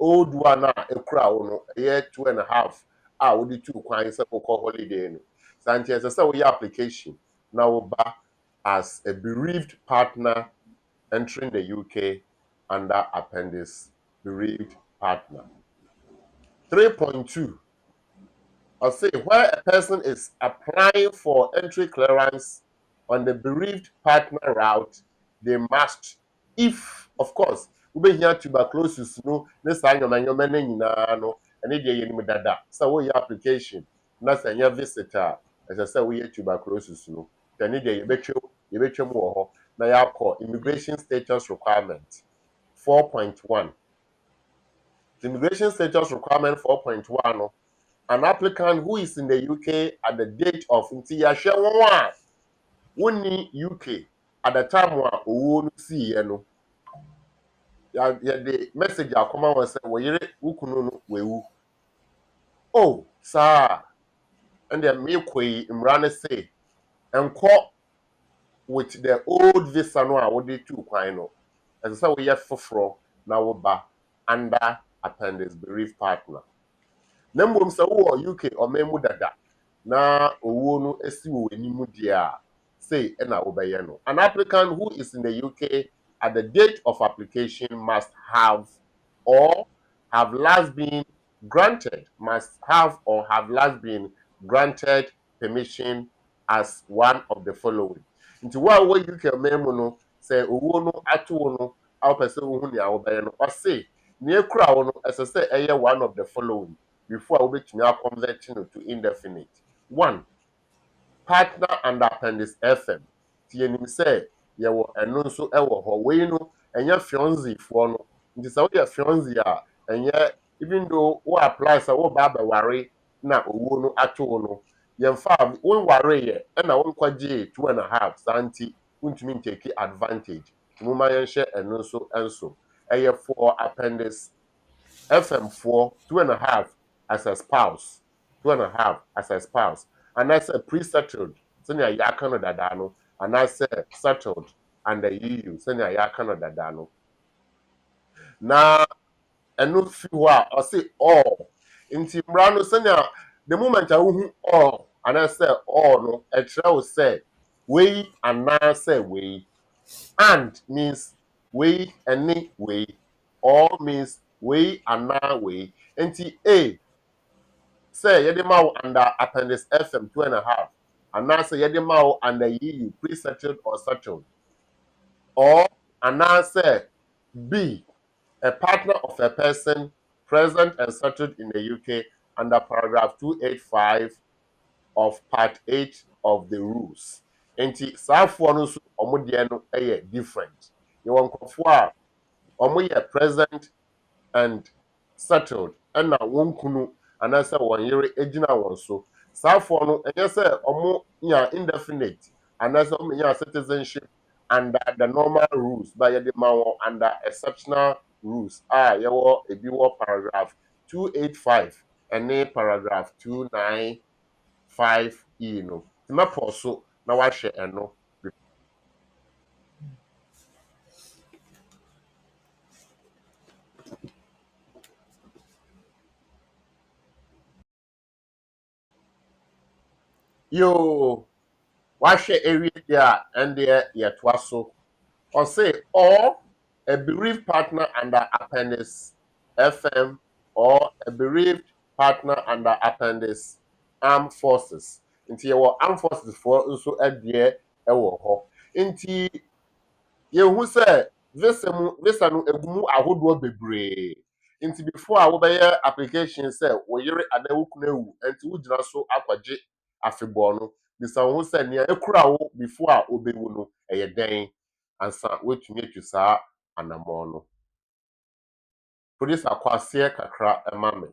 old one a ekura wo no ɛyɛ 2.5 a wode tu kwan sɛ wokɔ holiday no saa nti ɛsɛ sɛ woyɛ application na woba as a bereaved partner entering the UK under appendix bereaved partner 3.2 or say where a person is applying for entry clearance on the bereaved partner route, they must, if of course, we be here tuberculosis no, this time your man no, and it ye dada. So we application, not a visitor, as I say we tuberculosis no. Then it ye bet you more. Now you call immigration status requirement 4.1. The immigration status requirement 4.1. An applicant who is in the UK at the date of nti yahwe won a woni UK at the time wa owo no see no ya the message akoma won say wo yere wukunu no wewu oh sir and then me koi imra ne say enko with the old visa no a wo dey tu kwan no as say wo ye foforo na wo ba under appendix bereaved partner na mbom sɛ wowɔ UK ɔman dada na owuo no esi wɔ w'anim deɛ a say ɛna wobɛyɛ no an applicant who is in the UK at the date of application must have or have last been granted permission as one of the following nti wo a wɔ UK ɔman mu no sɛ owuo no ato wo no a wopɛ sɛ wohu nea wobɛyɛ no ɔse nea ekura wo no ɛsɛ sɛ ɛyɛ one of the following before I will be converting to indefinite. 1. Partner under appendix FM. Tienim say ye wo eno so e wo ho we no enye fiancé fo no. Nti say we fiancé a enye even though we apply say we ba ware na owo no ato no. Ye mfa won ware ye e na won kwaje 2.5 santi untumi take advantage. Muma yen hye eno so enso. Eye for appendix FM 4 2.5 as a spouse, 2.5 as a spouse, and that's a pre-settled, senior yakano dadano, and that's settled under EU, senior yakano dadano. Now, and no few or say all in Timbrano, senior, the moment I will all, and I say all no, a trail say, way and now say way, and means way any way, all means way and now way, and A. Say yedema under appendix FM 2.5 and now say yedema under EU pre-settled or settled or and now say B a partner of a person present and settled in the UK under paragraph 285 of part 8 of the rules. Enti saa fo no so omo de no different. You want a omo ye present and settled and na won kunu anasa won yere ejina won so saa for no enye say omo nya indefinite anasa omo nya citizenship under the normal rules, but yɛde ma wɔn under exceptional rules. Yɛwɔ ebi wɔ paragraph 285 ɛne paragraph 295E no. Mɛpɔ so na wahyɛ ɛno. Yo, wahyɛ ewie deɛ a ɛndeɛ yɛtoa so. Ɔse or a bereaved partner under appendix FM or a bereaved partner under appendix armed forces. Nti yɛwɔ armed forces for nso adeɛ ɛwɔ hɔ. Nti yɛhu sɛ visa no egu mu ahodoɔ bebree. Nti before a wobɛyɛ application sɛ wo yere anaa wo kunu ewu, nti wogyina so akɔgye afebɔɔ no. Bisa wo ho sɛ nea ekura wo before a obewu no ɛyɛ dɛn ansa wetumi atu saa anammɔn no. Police akwaseɛ kakra ɛma me.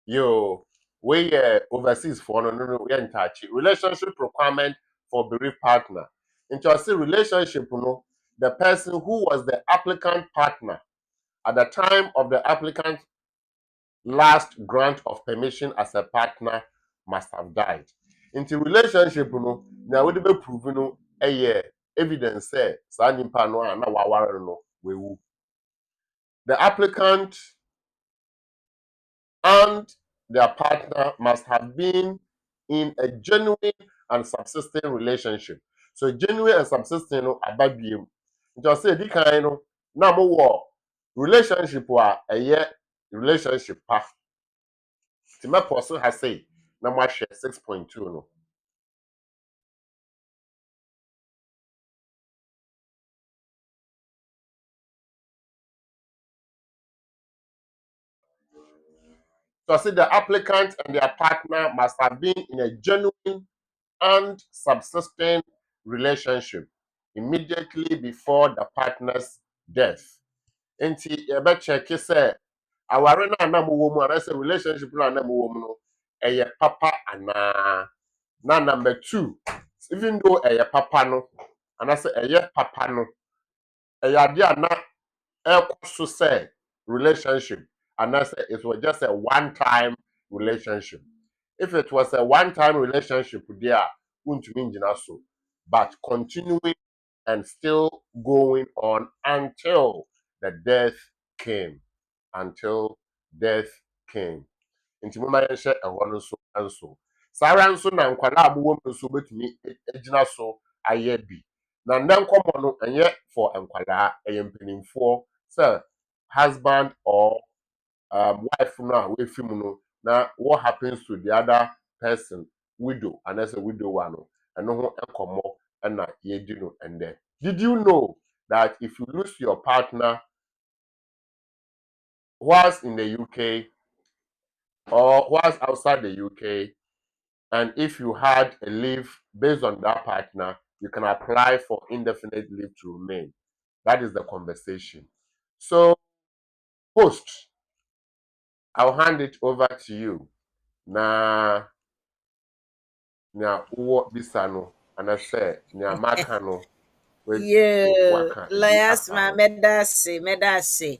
Yo, we overseas for no yɛntaachi. Relationship requirement for bereaved partner. Into a relationship, the person who was the applicant partner at the time of the applicant's last grant of permission as a partner must have died. Into relationship, now we be proven evidence say saa nipa no a na waware no wewu. The applicant and their partner must have been in a genuine and subsisting relationship. So genuine and subsisting no ababiem. Just say di kind no na mo wo relationship a ɛyɛ relationship pa. Ti me person has say na mo ahwɛ 6.2 no. So say the applicant and their partner must have been in a genuine and subsisting relationship immediately before the partner's death. Nti yɛbɛ check sɛ aware no a na mowɔ mu anaasɛ relationship no a na mowɔ mu no ɛyɛ papa anaa. Na number 2, even though ɛyɛ papa no anaasɛ ɛyɛ papa no ɛyɛ adeɛ a na ɛkɔ so sɛ relationship anaasɛ it was just a one-time relationship. If it was a one-time relationship there, wontumi ngyina so, but continuing and still going on until the death came. Until death came. Nti moma yɛhyɛ ɛhɔ no nso nso. Saa ara nso na nkwalaa a mowɔ mu nso betumi gyina so ayɛ bi. Na nnɛ nkɔmmɔ no ɛnyɛ for nkwalaa, ɛyɛ mpanimfoɔ sɛ husband or wife no a wefi mu no na what happens to the other person, widow anaasɛ widower no ɛno ho nkɔmmɔ ɛna yɛdi no ɛndɛ. Did you know that if you lose your partner whilst in the UK or whilst outside the UK, and if you had a leave based on that partner, you can apply for indefinite leave to remain. That is the conversation. So, host, I'll hand it over to you. Na uwo bisano, and I say, makano. Yeah, Asmah medase.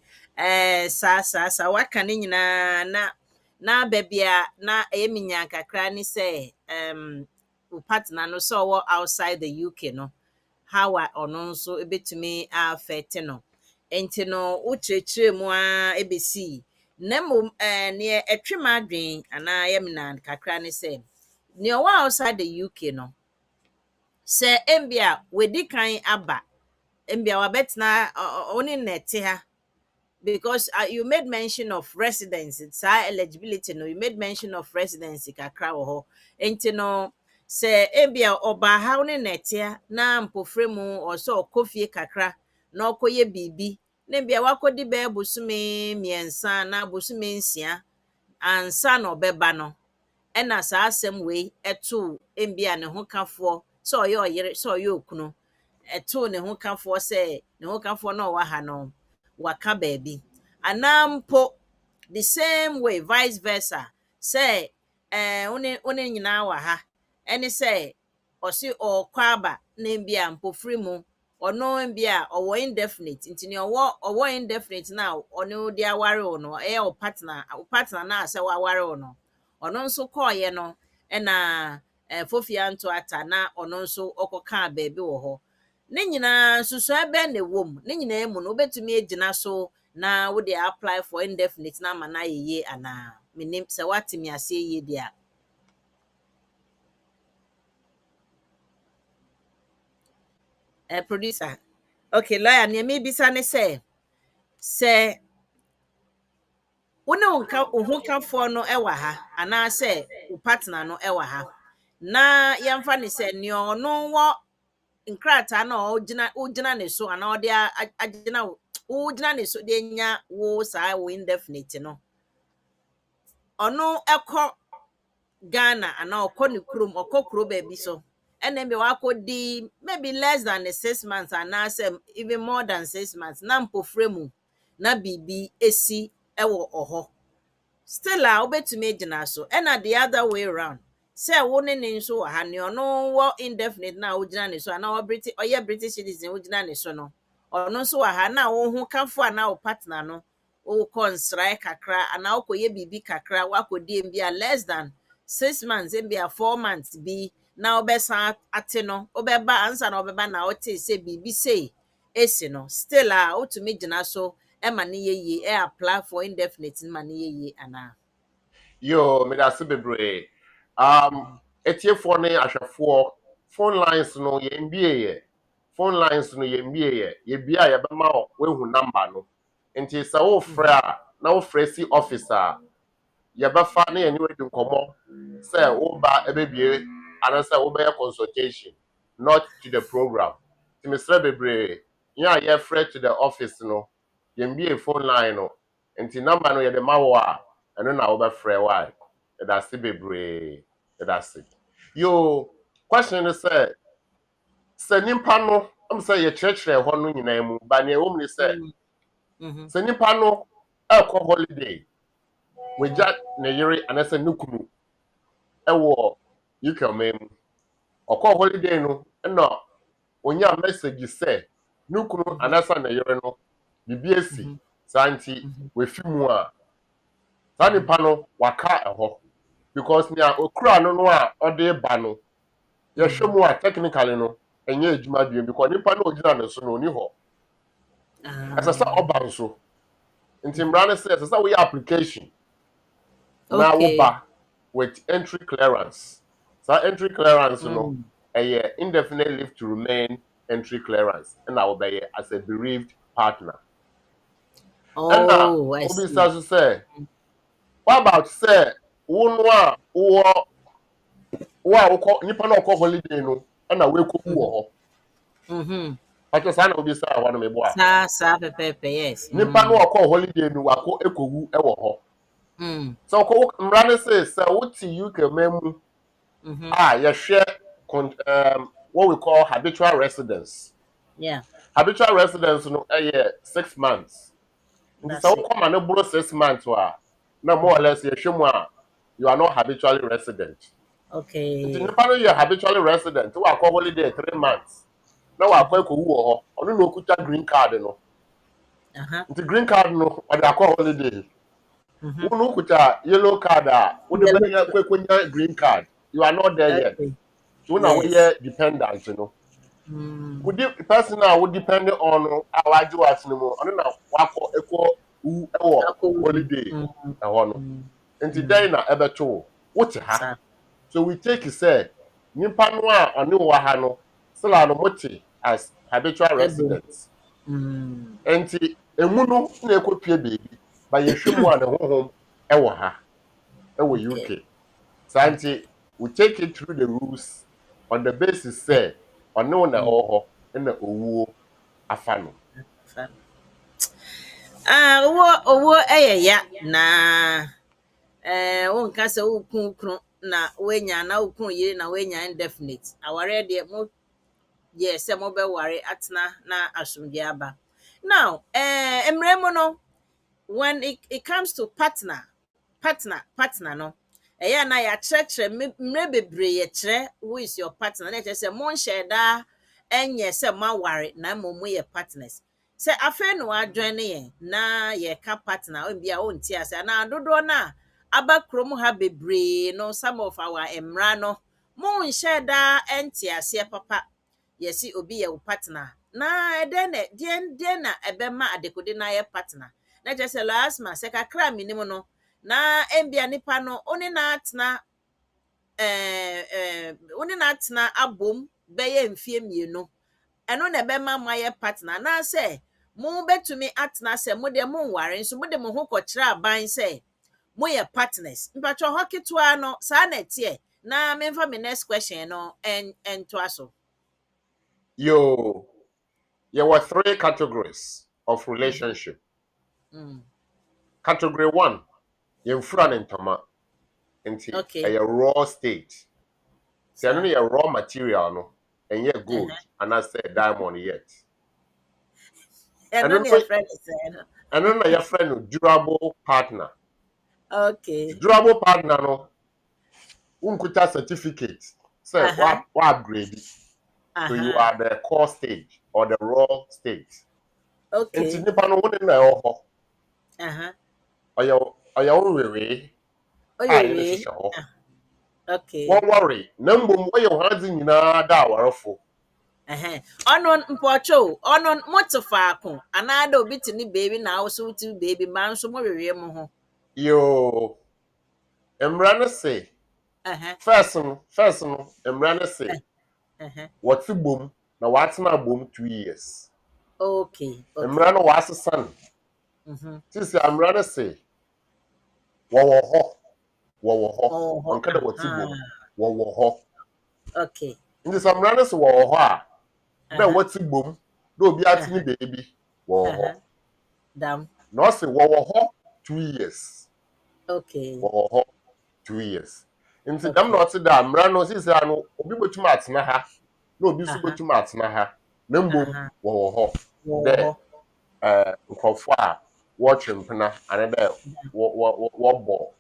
Sa waka ne nyinaa na baabi a na emi nya kakra ne sɛ wo partner no so wo outside the UK no how ɔno nso ebetumi affect no enti no wo kyerɛkyerɛ mu a ebesi na mmom ne ɛtwe ma adwen ana yɛm na kakra ne sɛ ne ɔwɔ outside the UK no sɛ embia wedi kan aba embia wabɛtena ɔne nɛte ha because you made mention of residency saa eligibility no you made mention of residency kakra wɔ hɔ enti no sɛ ebia ɔbaa ha ne nɛte ha na mpofrɛ mu ɔsɛ ɔkɔ fie kakra na ɔkɔyɛ biribi na ebia wakɔdi bɛɛ bosome mmiɛnsa na bosome nsia ansa na ɔbɛba no ɛna saa asɛm wei ɛtoo embia ne ho kafoɔ sɛ ɔyɛ ɔyere sɛ ɔyɛ okunu ɛtoo ne ho kafoɔ sɛ ne ho kafoɔ na ɔwɔ ha no waka baabi anaa mpo the same way vice versa sɛ one nyinaa wɔ ha ɛne sɛ ɔsi ɔkɔ aba na mbia mpofiri mu ɔno mbia ɔwɔ indefinite nti ne ɔwɔ indefinite na ɔno de aware wo no ɛyɛ o partner na sɛ waware wo no ɔno nso kɔɔyɛ no ɛna fofia nto ata na ɔno nso ɔkɔka baabi wɔ hɔ ne nyinaa nsusua bɛn na ɛwɔ mu ne nyinaa mu no wobɛtumi agyina so na wode apply for indefinite na ama na yeye ana menim sɛ watemi ase yie dia producer okay lawyer ne me bisa ne sɛ wone wo kafo no ɛwɔ ha ana sɛ wo partner no ɛwɔ ha na yɛmfa ne sɛ ne ɔno wɔ nkrataa na ɔgyina ne so ana ɔde agyina wogyina ne so de nya wo saa wo indefinite no ɔno ɛkɔ Ghana ana ɔkɔ ne kurom ɔkɔ kuro baabi so ɛna mbe wakɔdi maybe less than 6 months ana sɛ even more than 6 months na mpofrɛ mu na bibi esi ɛwɔ ɔhɔ still a wobɛtumi gyina so ɛna the other way around sɛ wo ne ne nso wɔ ha ne ɔno wɔ indefinite na wogyina ne so ana ɔyɛ British citizen wogyina ne so no ɔno nso wɔ ha na wo ho kafo ana wo partner no wo kɔ nsrae kakra ana wokɔyɛ bibi kakra wakɔdi mbia less than 6 months mbia 4 months bi na wobɛsan ate no wobɛba ansa na wobɛba na wote sɛ bibi sei esi no still a wotumi gyina so ɛma ne yeye apply for indefinite ma ne yeye ana yo me da se bebre etiefo ne ahwefo phone lines no ye mbie phone lines no ye mbie ye bia ye bema wo wehu number no nti sɛ wo frɛ a na wo frɛ si officer ye befa na ye ni wedi nkomo sɛ wo ba ebebie ana sɛ wo be consultation not to the program ti me sɛ bebre ya ye frɛ to the office no ye mbie phone line no nti number no ye de ma wo a ɛno na wo be frɛ wa that's the bebre that's it yo question is say nimpa no am say ye kyerɛkyerɛ hɔ no nyinaa mu ba ne ɛwɔ mu ne sɛ nimpa no ɛkɔ holiday wagya ne yere anase ne kunu ɛwɔ UK mu ɔkɔ holiday no ɛna onya message sɛ ne kunu anase ne yere no bibi esi santi we fi mu a sa nimpa no waka ɛhɔ because nia okura no a ode ba no ye hwemu a technically no enye adwuma biem because nipa no ogina ne so no oni ho asasa oba nso nti mra ne say asasa we application na wo ba with entry clearance so entry clearance no indefinite leave to remain entry clearance na wo be as a bereaved partner I see. Obi say what about say wo nipa na ọkọ holiday no na we ko wo ho ake sa na obi sa ho no mebo a sa pepepe yes nipa na ọkọ holiday no wako ekowu wo ho so ko mra ne say wo ti UK memu ye hwe what we call habitual residence habitual residence no 6 months nti so ko ma ne bro 6 months wa na more or less ye hwe mu a you are not habitually resident. Okay. Nti nipa no yɛ habitually resident wa akɔ holiday 3 months. Na wa akɔ ekowu wɔ hɔ. Ɔno na okuta green card no. Nti green card no ɔde akɔ holiday. Wo no okuta yellow card a wo de bɛnya kwekonya green card. You are not there yet. So na wo yɛ dependent no. Wo di person a wo depend on awaji was no mo. Ɔno na wakɔ ekɔ ɛwɔ holiday ɛhɔ no. Nti then na ɛbɛto wote ha. So we take it say nimpa no a ɔne wɔ ha no sila no mote as habitual residents. Nti emu no na ekopie baby ba yehwe mu a ne honhom ɛwɔ ha ɛwɔ UK. Santi we take it through the rules on the basis say ɔne na ɔhɔ na owuo afa no. Owo ya na wonka sɛ wokun na wenya na wokun yire na wenya indefinite aware de mo sɛ mo be ware atena na asomdwe aba now emremo no when it comes to partner no ɛyɛ na yɛakyerɛkyerɛ mmerɛ bebree yɛkyerɛ who is your partner na ɛkyerɛ sɛ monhyɛ daa ɛnyɛ sɛ moaware na mmom moyɛ partners sɛ afei na wadwɛn ne yɛn na yɛka partner bi a wonte ase anaa dodoɔ no a aba kurom ha bebree no some of our mmara no monhyɛ daa ɛnte aseɛ papa yɛsi obi yɛ wo partner na ɛdɛn na ɛbɛma adekode na yɛ partner na kyerɛ sɛ Asmah sɛ kakra minim no na embia nipa no one na atena one na atena abom bɛyɛ mfie mmienu ɛno na ɛbɛma mo ayɛ partner na sɛ mo betumi atena sɛ mo de mo nware nso mo de mo ho kɔkyerɛ aban sɛ mo yɛ partners mpatwa hɔ ketewa no saa na ɛteɛ na memfa me next question no ɛntoa so. There were 3 categories of relationship. Category 1, yɛmfura ne ntoma nti ɛyɛ raw state. Sɛ ɛno yɛ raw material no ɛnyɛ gold anaasɛ diamond yet. ɛno na yɛfrɛ ne sɛ no. Ɛno na yɛfrɛ no durable partner. Okay. Durable partner no unkuta certificate say what upgrade. So you are the core stage or the raw state. Okay. Nti nipa no woni na ɛwɔ hɔ. Ɔyɛ ɔwewe. Ɔyɛ. Okay. Wọ́n worry. Na mbom ɔyɛ hwadzi nyinaa da awarefo. Ɔno mpɔtwo ɔno motofaako anaa da obi te ne baby na also to baby man so mo wewe mo ho. Yo. Emra no say. First no, emra no say. What's bom na watena bom 2 years. Okay. Emra no wasesa no. Sisi emra no say. Wo ho. Onka da what's bom. Wo ho. Okay. Nti emra no say wo ho a. Na what's bom. Na obi atini baby. Wo ho. Dam. No say wo ho 2 years. Okay. Wo ho 2 years. Nti dam na ɔte da emra no sisi ano obi betuma atena ha. No obi so betuma atena ha. Na mbom wo ho. Dɛ nkɔfo a wɔtwe mpena ane dɛ wɔbɔ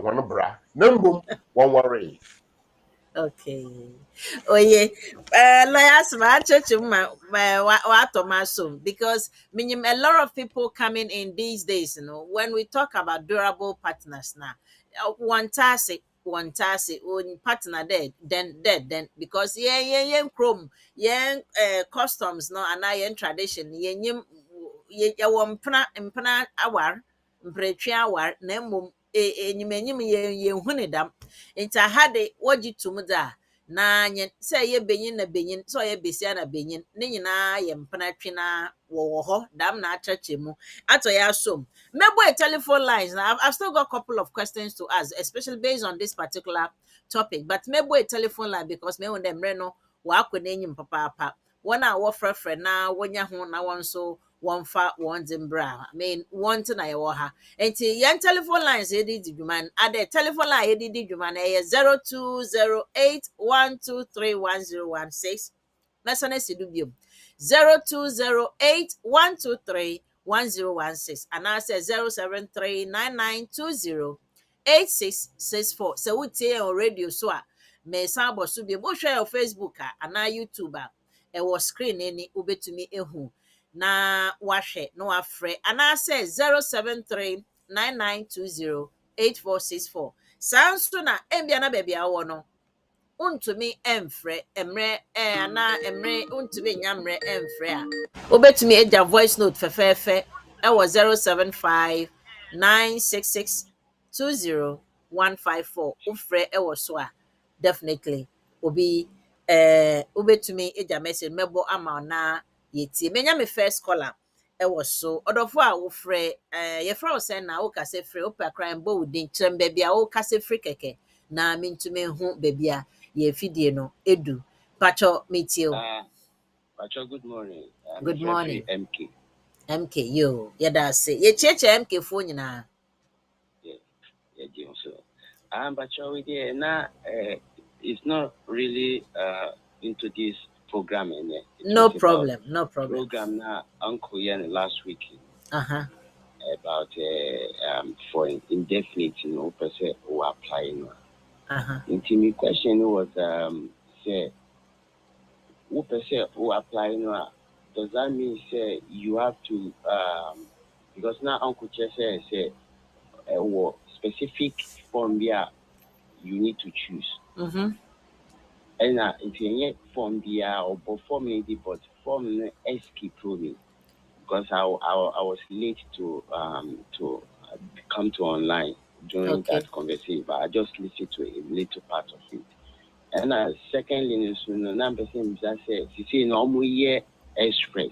wɔn bra. Na mbom wɔn worry. Okay. Oye, Asmah because a lot of people coming in these days, you know, when we talk about durable partners now, one task, one partner dead, then because chrome, customs no and tradition, mpana awar, mpretwi awar, na mmom enyim ye hunidam nti ahade wogi tum da na nye sɛ yɛ benyin na benyin sɛ yɛ besia na benyin ne nyinaa yɛ mpena twena wɔ hɔ dam na akyerɛkyerɛ mu atɔ yɛ asom mɛbɔ telephone lines now. I've still got a couple of questions to ask, especially based on this particular topic, but mɛbɔ telephone line because me when them no wakɔ n'enyim papa wɔn a wɔfrɛfrɛ na wɔnya ho na wɔn nso wɔmfa wɔn dzimbra. I mean, one to na yɛwɔ ha. Enti yɛn telephone lines yɛde di dwuma no. Ade telephone line yɛde di dwuma no ɛyɛ 0208123116. Mɛsɛ ne si do biom. 0208123116 anaasɛ 07399208664. Sɛ wotie yɛn wɔ radio so a mɛsan abɔ so biom. Wohwɛ yɛn wɔ Facebook a anaa YouTube a ɛwɔ screen ani wobɛtumi ehu. Na wahwɛ na wafrɛ anaasɛ 07399208464 saa nso na embia na baabi a wɔ no untumi emfrɛ emrɛ ana emrɛ untumi nyamrɛ emfrɛ a wobɛtumi agya voice note fɛfɛɛfɛ ɛwɔ 075966201154 wofrɛ ɛwɔ so a definitely obi wobɛtumi agya message mɛbɔ ama na yeti menya me first caller was so odofo a wo frɛ yɛfrɛ wo sɛ na wo kase frɛ wo pa kran bo wudin kyerem baabi a wo kase frɛ kɛkɛ na mentumi hu baabi a ye fidie no edu pacho metio pacho good morning. Good morning MK yo yɛda se ye cheche MK fo nyina so pacho we there na it's not really into this programming. No problem. Program na uncle yen last week. about for indefinite, person who applying. My question was say who person who applying, does that mean say you have to because now Uncle Che say what specific form there you need to choose. And if you form there or form but form SK Pro me because I was late to come to online during that conversation, but I just listened to a little part of it. And secondly, number things I said, you see, normal year express,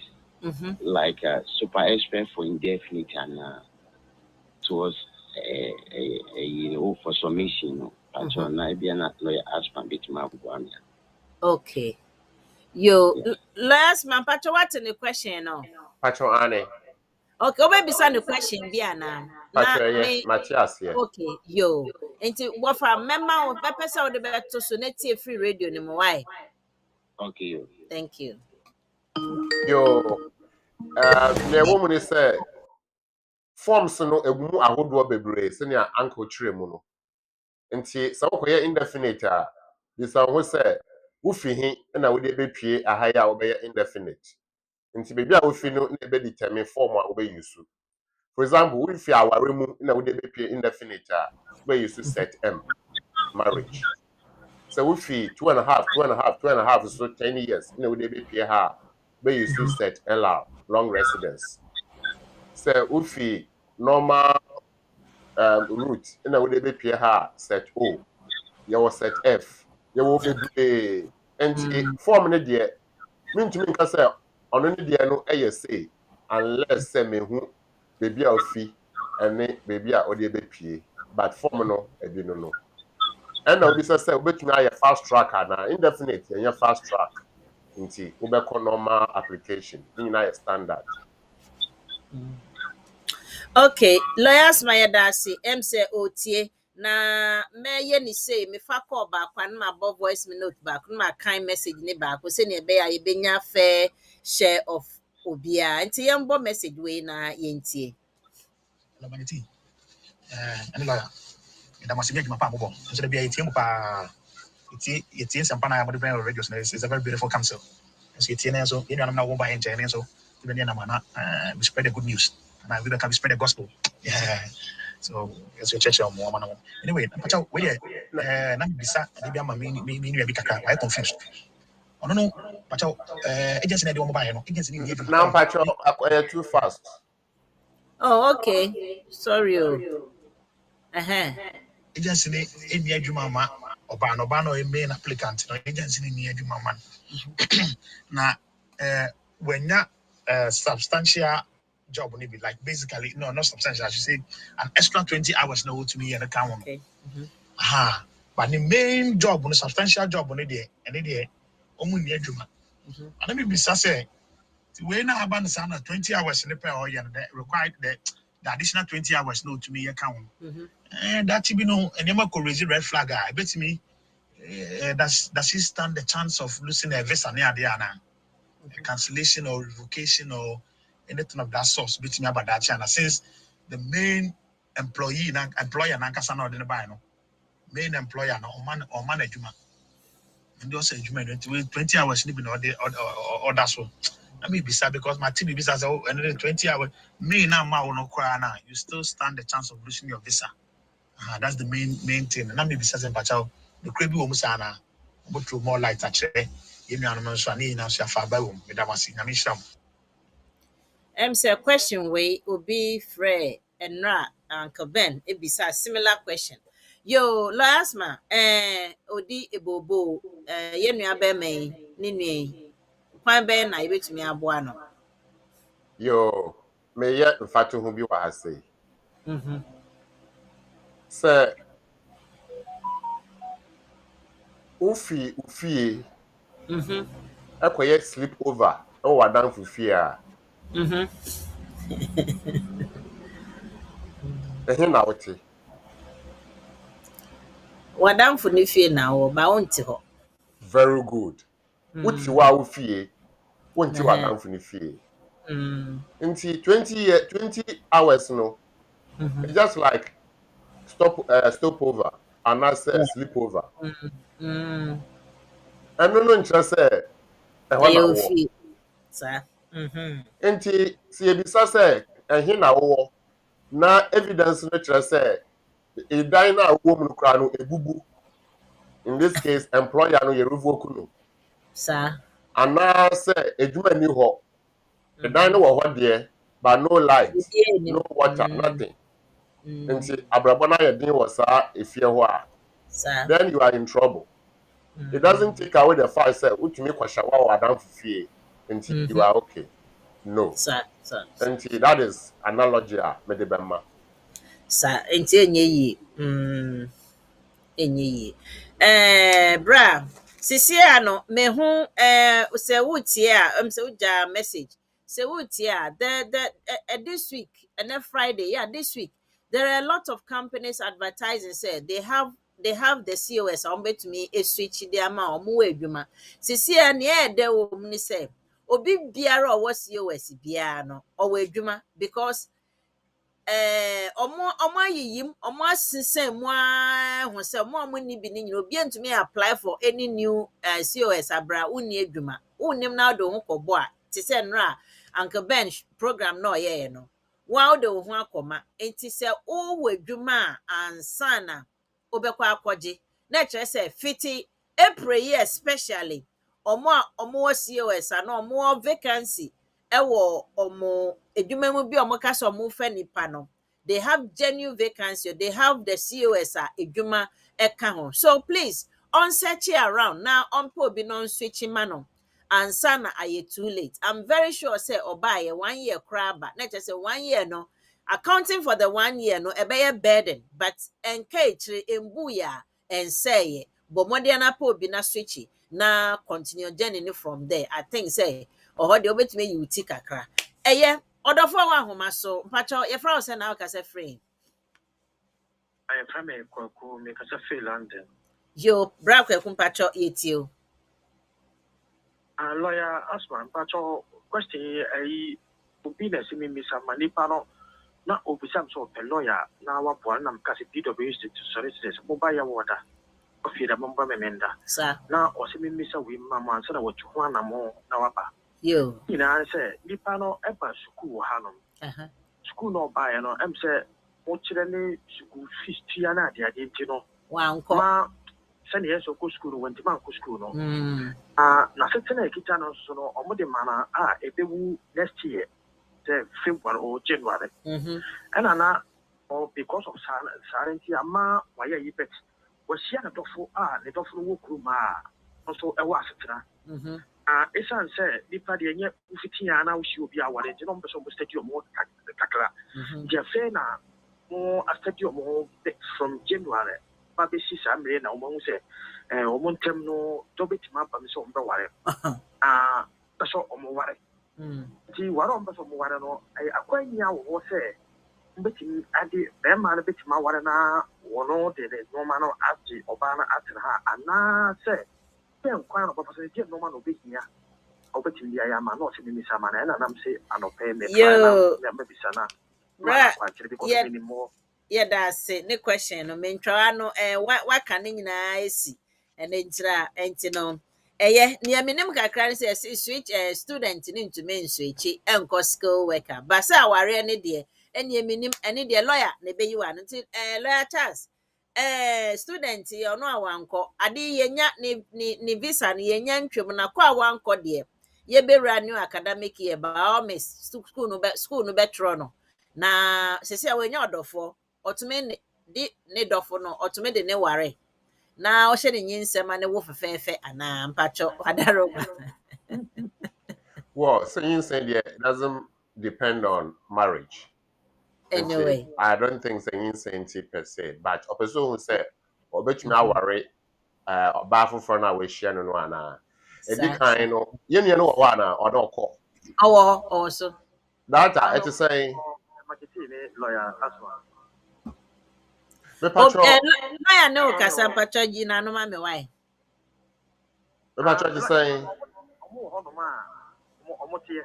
like super express for indefinite and towards for submission. Lawyer Asmah bit my one. Okay. Yo, last man, Pacho, what's the question now? Pacho Ane. Okay, maybe send the question be na. Na Pacho, yes, me Matthias here. okay, yo. Enti what for member of pepper or the better so net free radio no why? Okay. Thank you. Yo, na woman is say forms no egu ahodo bebree senia uncle chire mu no. Nti sa wokoye indefinite a bisa ho say wo fi hi na wo de bepie ahaya wo be indefinite. Nti bebi a wo fi no na be determine form a wo be use. For example, wo fi aware mu na wo de bepie indefinite a wo be use set M marriage. So we fee 2.5 so 10 years. You know, they be pay her. Be you still set LR, long residence. So we fee normal route. You know, they be pay her set O. You will set F. You will be and form in the mean to me can say on any day no say unless say me who baby a fee and baby a or they be pay. But form no, I don't know. And now this say obetumi aye fast track na indefinite yen fast track nti obekọ normal application ni na standard. Okay, lawyers my dasi M say otie na me ye ni say me fa call back and my voice me note back my kind message ni back we say ne be ya ye benya fair share of obia nti ye mbo message we na ye ntie. Naa Manye Ten. And lawyer. And I must make my papa. So the BITM it's Sampana Modern Radio is a very beautiful council. So it's so you know I'm now by engineer so even in Amana we spread the good news and I will can spread the gospel. Yeah. So it's your church more man. Anyway, Pacho, we na bisa dey me be kakra I confused. I don't know, Pacho agency na dey mo buy no agency ni dey Now Pacho acquire too fast. Oh, okay. Sorry. Agency ni any adwuma ma oba no main applicant no agency ni adwuma man. Na when na substantial job will be like basically no not substantial I should say an extra 20 hours no to me and account. Okay. But the main job on the substantial job on it there and it there only adwuma. And let me be say when I ban sana 20 hours in the pay or required the additional 20 hours no to me account. And that you know and never could raise a red flag. I bet me does he stand the chance of losing a visa near the Anna? Cancellation or revocation or anything of that sort between about that channel since the main employer nankasa na odene buy no main employer no or management and also 20 hours ni be no order so I mean bisa because my team bisa say another 20 hours me na ma no cry na you still stand the chance of losing your visa. That's the main thing. Na me bisa say pacha the crave wo musa na but through more light actually you know no so ani na so afa ba wo me da wasi na me sham. Say question way obi Fred and Uncle Ben ebisa similar question. Yo, last man, odi ebobo ye nua be me ni nua kwan be na ye betumi aboa no. Yo, me ye mfatu hu bi wa ha sei. Say ufi akoye sleep over o wadan fufi a. Ehe na wote. Wadam fu ni fie na wo ba wonti ho. Very good. Uti wa ufie, wonti wadan fu ni fie. Into 20 hours no. It's just like stopover and not say Yeah. sleepover. Mm. And no interest say ehɔ na You wo. feel, sir. Nti si ebisa say ehe na wo na evidence no kyerɛ sɛ edan na wo mu no kra no ebubu. In this case employer no ye revoke no. Sir. Ana say edwuma ni hɔ. Edan no wɔ hɔ deɛ but no light, no water, nothing. Nti abrabɔ na yɛ din wɔ saa efie hɔ a. Sir. Then you are in trouble. It doesn't take away the fact that utumi kwashawa or adam fie until you are okay. No. Sir. And that is analogy medebema. Sir. Enti enye yi. Enye yi. Bra. Sisi ano me hu se wutie a se uja message. Se wutie a this week and then Friday, yeah, this week there are a lot of companies advertising say they have the COS on bet me a switch the amount mu adwuma. Sisi a ne de wo ni say obi biara o COS biara no o adwuma because omo ayiyim omo asisen mu ho se omo ni bi ni nyina obi antumi apply for any new COS abra uni adwuma unim na do ho kobo a te se nra anka bench program no ye no wa de ho akoma enti se o wadwuma ansa na obekwa akwaje na kire se fiti April year especially omo COS na omo vacancy ewo omo edwuma mu bi omo kasa omo fa nipa no they have genuine vacancy they have the COS edwuma eka ho so please on search around now on po bi non switch man ansa na aye too late I'm very sure say oba 1 year craba na just say 1 year no accounting for the 1 year no ebeye burden but encourage embu ya enseye but modern po bi na switch na continue journey from there I think say or de obetime you ti kakra eye odofo wa homa so mpacho ye fra o na ka se free I am from a kwaku make us a free London. yo bra kwaku mpacho yetio Lawyer Asmah mpacho question ai obi na simi misa manipa no na obisam so pe lawyer na wapo na mkasi BWF Solicitors mobile ya water ofira momba memenda sir na osimi misa wi mama ansa na watu ho na mo na waba yo ina say nipa no eba school hanom school no buy no em say o kire ni school fees tia na ade ade no wa nko ma sani yeso ko school no wanti man ko school no na setena ekita no so no omode mana ebewu next year the February or January and na because of silence ama waya yibet was here na dofo ne dofo no wokru ma also e wa setena esan say nipa de nye ufitia na ushi obi aware je no mbeso mo stadium mo kakra je fe na mo stadium mo from January ba be si samre na mo say omo ntem no dobetima ba mi so mbe ware so omo ware ti ware omo so mo ware no akwanya wo say mbetimi ade be ma na betima ware na wono de no ma no ati oba na ati ha ana say ten kwan no papa say die no ma no behia obetimi ya ya ma no se mi sama na na nam say anope me na me bisana bra yeah that's it ne question no mentwa no wa ka ne nyina esi ene ntira enti no eye ne menim kakra ne say switch student ne ntumi switch enko skill worker ba say aware ne de ene menim ene de lawyer ne beyi wa no nti lawyer Charles student ye ono awanko ade yenya ne visa ne yenya ntwem na kwa awanko de ye bewura new academic year ba o miss school no betro no na sesi awenya odofo otume di ne dofo no otume de ne ware na o hye ne nyinsema ne wo fefefe ana mpacho adaro Well, saying it doesn't depend on marriage. anyway I don't think saying per se, but a person who say or bet me worry baffle for now we share no ana e kind no yen no one or don't call also that I to say lawyer Asmah me patro lawyer no kasa mpacho gi na no ma me why me patro to say omo tie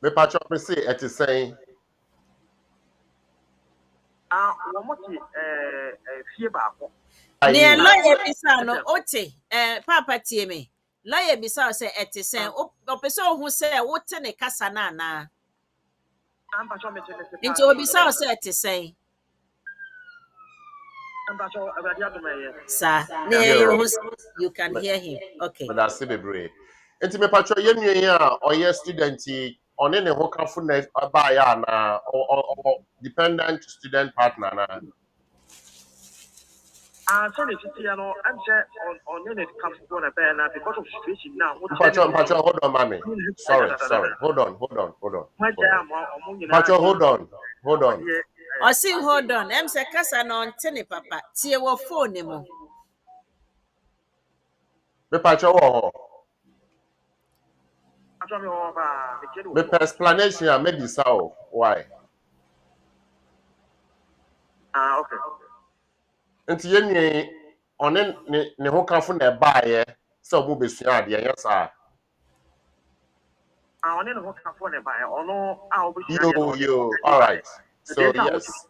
Me patch up me say it is saying wɔmɔte fie baako. Ne lawyer bisa no ote papa tie me. Lawyer bisa say etisen o pese ohun say wote ne kasa na na. Ampacho me tene se. Nti obisa say etisen. Ampacho awadi adomeye. Sir, you can hear him. Okay. but that's bebre. Enti me patch ye nwen a oye student on ne ho kafo na ba ya na or dependent student partner na. So the city, I'm on the come to a bear because of situation now. Pacho, hold on, mommy. Sorry. Hold on. Pacho, hold on. I see, hold on. I'm say kasa no ntene papa. Tie wo phone mo. Me Pacho wo. Me explanation a me bisa o. Why? Okay. Nti ye nwen one ne ho kafo na ba ye se omo besua ade ye sa. On the hook for the buyer or no, I'll be You. All right. So yes.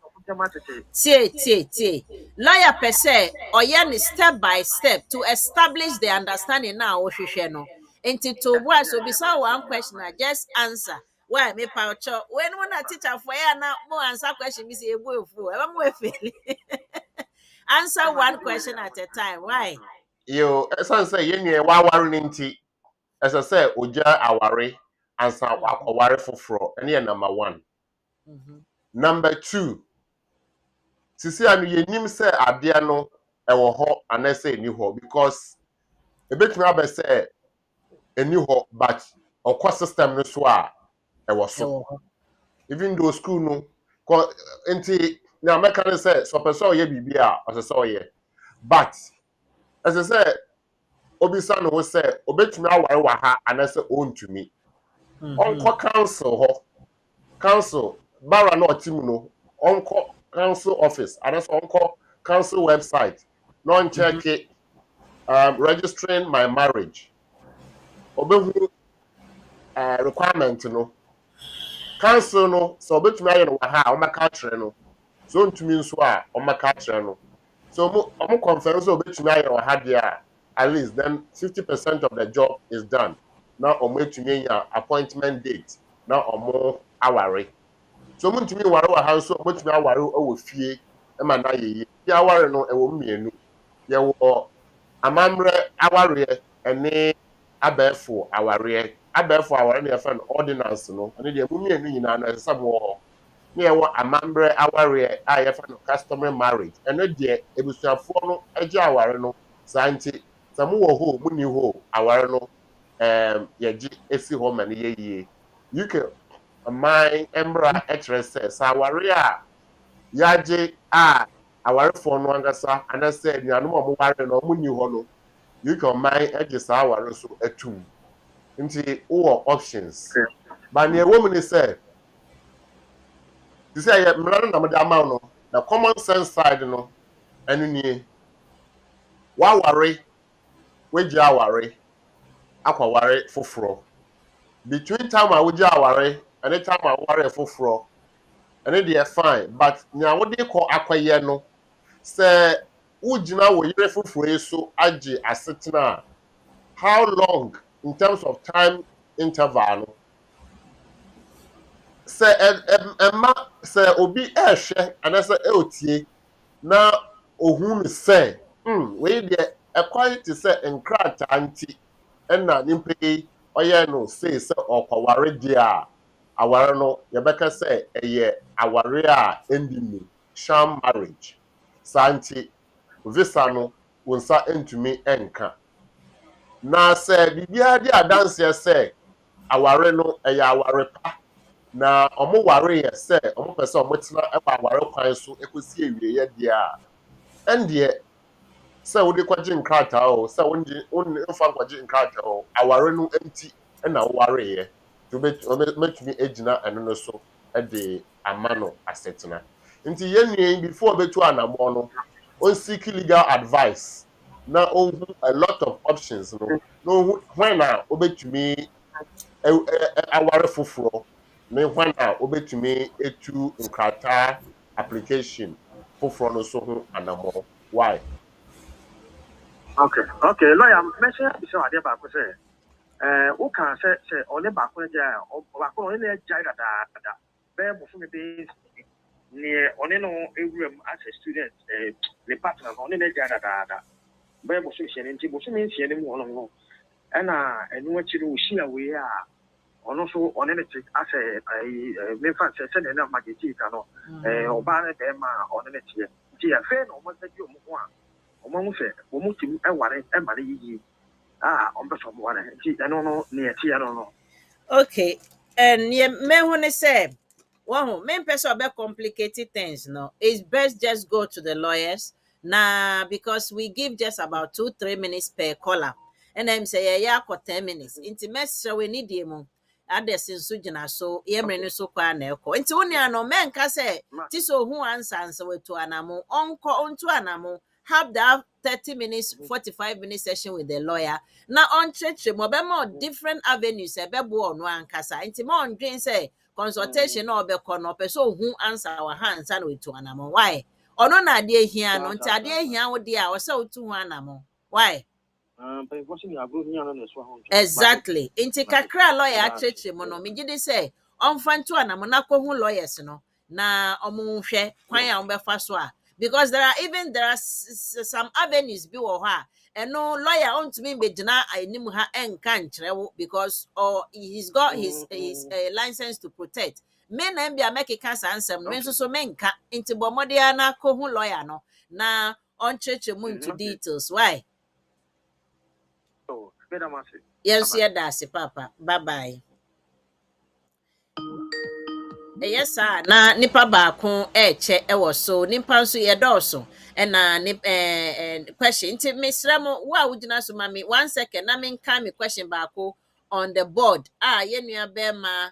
Tie. Lawyer per se oye step by step to establish the understanding now ohwehwe no. Enti to boy so bisa one question I just answer. Why me paucho when a teacher for ya na mo answer question me say ebo efu. E mo efeli. Answer one question at a time. Why? You esan say ye nwen wa waru nti. Esa say oja aware ansa akware foforo. Ene ye number 1. Number 2. Sisi anu ye nim say ade no e wo ho anase eni ho because ebetumi abe say eni ho but okwa system no so a e wo so even though school no enti na meka say so person ye bibia o say oye but as I say obisa no say obetumi aware wa ha anase ontumi onko council bara no team no onko council office anase onko council website non check it registering my marriage obehu requirement no council no so obetumi aye no wa ha o maka kire no so ntumi nso a o maka kire no so omo confirm so obetumi aye wa ha dia at least then 50% of the job is done now omo etumi nya appointment date now omo aware so omo ntumi ware wa ha so omo etumi aware o fie e ma na ye ya aware no e wo mienu ye wo amamre aware ene abefo aware na yafa ordinance no ene de mu mienu nyina na sesabo ne ye wo amamre aware a yafa no customary marriage ene de ebusuafo no age aware no santi samu wo ho mu ni ho aware no ye esi ho ma ne ye you can my embra express aware a yaje a awarefo no angasa anase nuanom omo ware no omo ni ho no you can my edges aware so atum nti wo options but ne woman is say you say mra na mda ma no the common sense side no enu ni wa ware weji aware akwa ware foforo between time a weji aware and time a ware foforo and they are fine but nya wo dey call akwaye no say ujina wo yire foforo so age asetena how long in terms of time interval no say emma say obi ehwe anase eotie na ohun say we dey equality say enkrata anti na nimpe oye no say okwaware dia aware no yebeka say eye aware a ending sham marriage santi visa no wonsa entumi enka na say bibia di adanse say aware no eye aware pa na omo ware ye say omo pese omo tina e ba aware kwan so ekosi ewie ye dia ende say wo de kwaje nkrata o say won mfa kwaje nkrata o aware no enti na ware ye to metumi ejina eno no so e de amano asetena nti yenue before betu anamo no on seek legal advice na on a lot of options no when na obetumi aware foforo me when obetumi etu nkrata application for no so ho anamo. Why? Okay, lawyer, mention this one about say who can say only back when they are only jada da bear before me near only no room as a student the partner only jada da bear before into means any one and what you see we are on also on anything as a me fan say send na magiti kano oba dem on anything ti a fair no mo say you mo a omo say omo tim e ware e mare yi on be so mo ware ti no near ti no. Okay. And yeah, me when say, well, main person be complicated things. No, it's best just go to the lawyers now because we give just about 2-3 minutes per caller, and then say yeah, for 10 minutes. Intimate so we need them. Others in sujina so yemre so kwa na eko. Inti woni ano men ka say ti so hu answer we to anamo onko onto anamo have that 30 minutes 45 minute session with the lawyer na on church mo be more different avenues e be bo no ankasa nti mo on dream say consultation na obekọ no pe so hu answer our hands and we to anamo why ono na ade hia no nti ade hia wo de a wo se wo to hu anamo why exactly nti kakra lawyer atretre mo no megide say onfanto anamo na ko hu lawyers no na omo hwe kwan a wo be fa so a because there are some avenues be wo ha and no lawyer on to me be gina anim ha enka nkyerɛ because he's got his license to protect men na be make cancer answer me so menka into bomode na ko hu lawyer no na on church mu into details why yes yeah that's papa bye bye. Yes sir na nipa baako eche ewo so nipa nso ye dɔɔso na ni question nti mesra mo wo a wugina so ma me 1 second na me nka me question baako on the board yenua be ma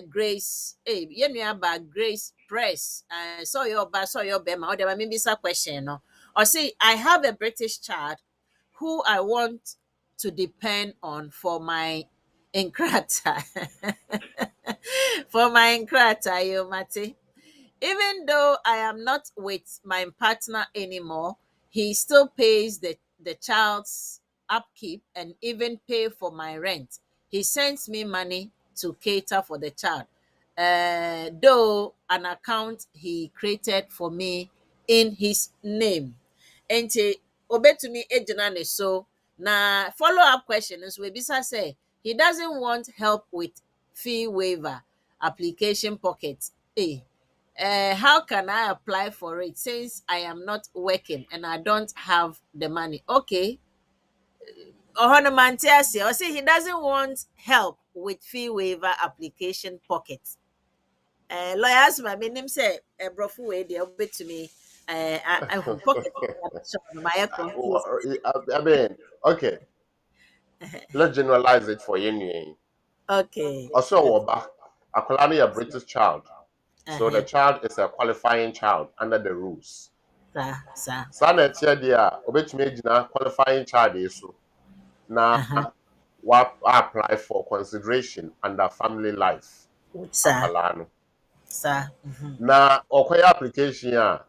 Grace yenua ba Grace Press so your be ma o de ma me bisa question no or say I have a British child who I want to depend on for my enkrata for my enkrata you mate. Even though I am not with my partner anymore, he still pays the child's upkeep and even pay for my rent. He sends me money to cater for the child. Though an account he created for me in his name. Enti obetumi ejina ne so na follow up question is we bisa say he doesn't want help with fee waiver application pocket. How can I apply for it since I am not working and I don't have the money? Okay. Or say he doesn't want help with fee waiver application pocket. Lawyers, my name say a brofu way they open to me. I pocket my I mean, okay, let's generalize it for you. okay. Also, Oba, Akolani a British child. So the child is a qualifying child under the rules. Sir. Sana tia dia obetumi gina qualifying child isu. Na what apply for consideration under family life. Sir. Akolano. Sir. Na okoya application a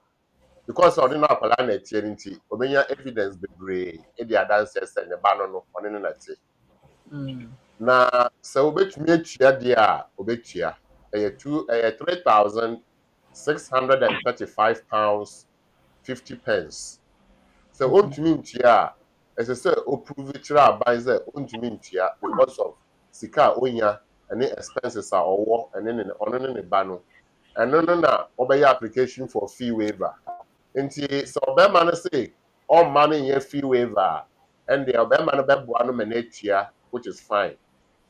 because on na akwala na tie nti obenya evidence bebree e di adanse ne ba no one no na tie na se obetumi atua de a obetua eye 3,635 pounds 50 pence se ontumi ntua ese se oprove kira aban se ontumi ntua because of sika onya and expenses are owo and ne ono ne ba no eno no na obeya application for fee waiver. Nti so obema no say all money in fee waiver and the obema no beboa no menetia which is fine.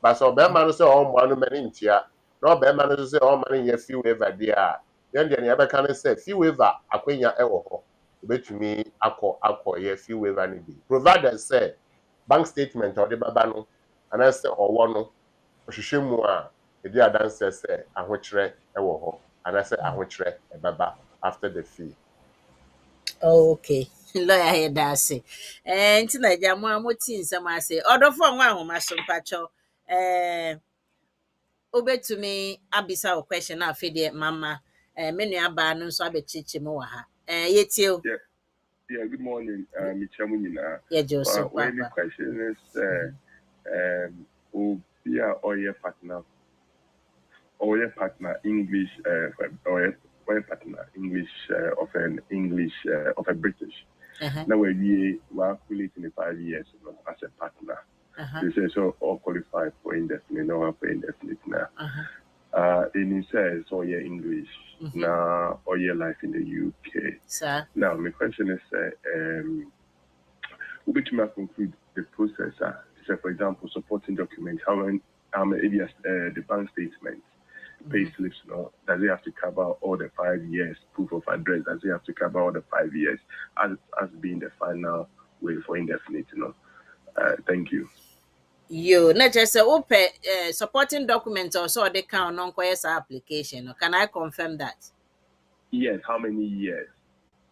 But so obema no say all money menetia no obema no say all money in fee waiver there. Then the ebe kan say fee waiver akwenya ewo ho. Obetumi akọ ye fee waiver ni bi. Provided say bank statement or the baba no and I say owo no ohwehwe mu a e di adanse say ahokyere ewo ho and I say ahokyere e baba after the fee. Okay. Lawyer here that's it. And tonight jamu amoti nsɛm ase. Odofo nwa ahoma so mpacho. Obe to me abisa o question na afede mama me nua ba no so abechichi mo wa ha. Yetio. Yeah, good morning. Michamunina. Yeah, Joseph. Well, the question is, Obia or your partner English, or your partner English of an English of a British. Now we are calculating 5 years as a partner. They say so all qualified for indefinite, no one for indefinite now. And he says all your English now, all your life in the UK. Sir. Now my question is, which may conclude the process? Say for example, supporting documents, how many the bank statements, pay slips, does it have to cover all the 5 years? Proof of address, does it have to cover all the 5 years as being the final way for indefinite? Thank you. You not just say open supporting documents or so they count on application. Can I confirm that? Yes, how many years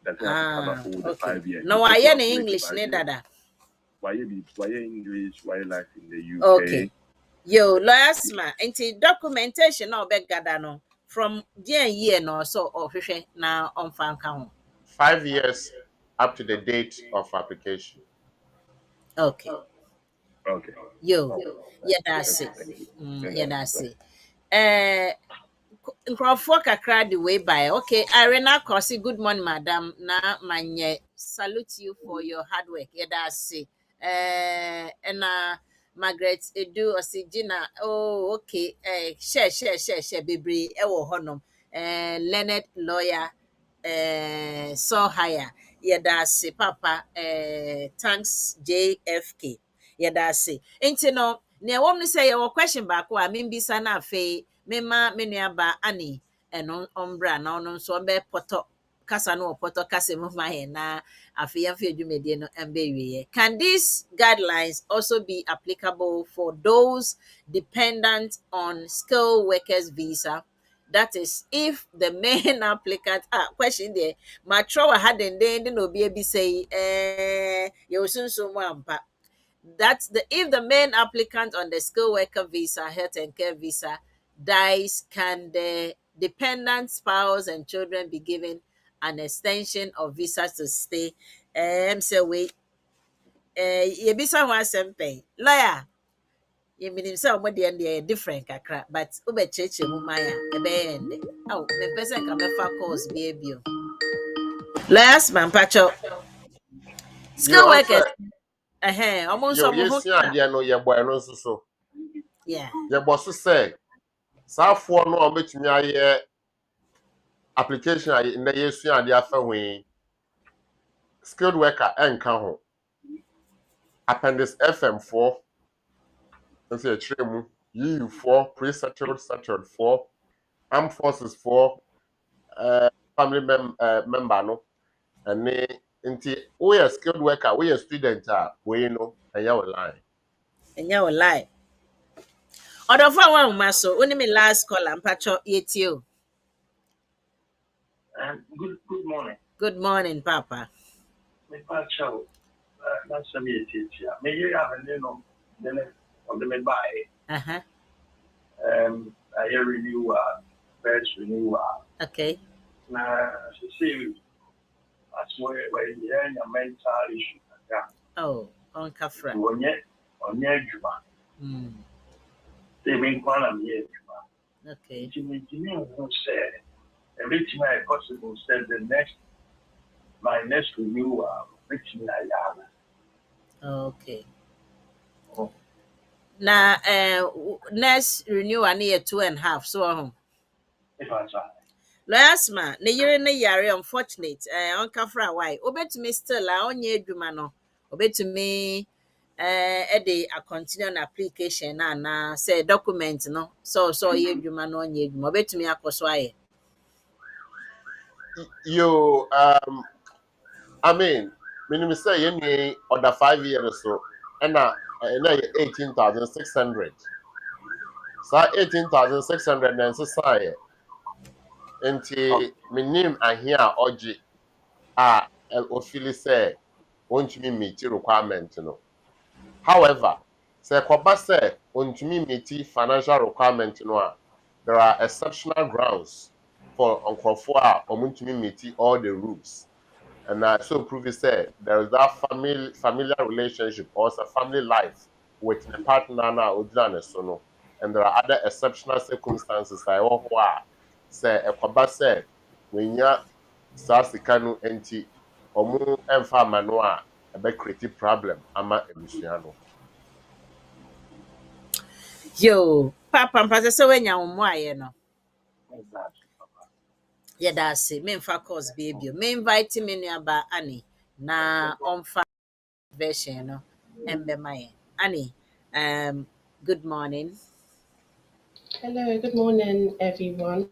does it have to cover all the 5 years? No, I am English, dada. Why English? Why life in the UK? Okay. Yo, Asmah, into documentation no be gather no from the year no so official now on fan count. 5 years up to the date of application. Okay. Okay. Yo, yeah, that's it. Yeah, that's it. Nkrofo kakra the way by. Okay, Irena Kosi, good morning, madam. Naa Manye, salute you for your hard work. Yeah, that's it. And Margaret Edu Osigina. Oh, okay. Share, baby. Ewo honum. Leonard lawyer. So higher. Yeah, that's it, Papa. Thanks, JFK. Yeah, that's it. Ain't you know? Near one say your question back. I mean, be sana fe. Mema menuaba ani eno ombra na ono nso be poto kasa no poto kasa mu ma he na afia fe adwumedie no embe wiye. Can these guidelines also be applicable for those dependent on skilled workers visa? That is, if the main applicant question there matrowa had den no be say you sunso mo ampa. That's if the main applicant on the skilled worker visa, health and care visa dies, can the dependent spouse and children be given an extension of visa to stay? So wait, you be someone pay lawyer. You mean so what the different kakra, but ube church mumaya ebe oh the person can be course baby. Last man pacho skill workers. Almost Yo, some yes, yeah, no, yeah, boy, no, so. yeah. Your boss say, Southford no, I'm betting me application in the years, and the other way. Skilled worker and count appendix FM4, and say a trim, EU4, pre-settled, settled 4, armed forces 4, family member, no, and they, into we are skilled worker, we are student, we know, and you lie. And you lie. Other for one maso, only me last call and patch up yet you. Good morning. Good morning, Papa. Me patch out. That's a me teacher. May you have a name of the by. I hear renew first renew. Okay. Now, see, that's where you have a mental issue. Oh, on Kafra. On your Juma. They mean Kwanam yet. Okay. Jimmy who said, everything I possible said my next renewal, reaching Okay. Now, next renewal near 2.5, so if I try. Asmah, na yere na yare unfortunate on Kafra why obetumi still onye adwuma no obetumi a continue an application na say document no so ye adwuma no onye adwuma obetumi akoso aye. You I mean, minimum say you other 5 years so and 18,600. So 18,600 and society. Nti minim ahia oji ofili say won't me meet requirement no. However, Say kwaba say ontumi meet financial requirement no a, there are exceptional grounds for nkrofo a omuntumi meet all the rules. And I so prove it say there is that familiar relationship or a family life with the partner now so no. And there are other exceptional circumstances I want say kwaba say when ya saa sika no enti omu emfa amano a ebe create problem ama ebusua no. Yo, papa mpase se wenya wo mo aye no. Yeda ase me mfa course baby. Me invite me nuaba ani na omfa version no embe maye. Ani, good morning. Hello, good morning, everyone.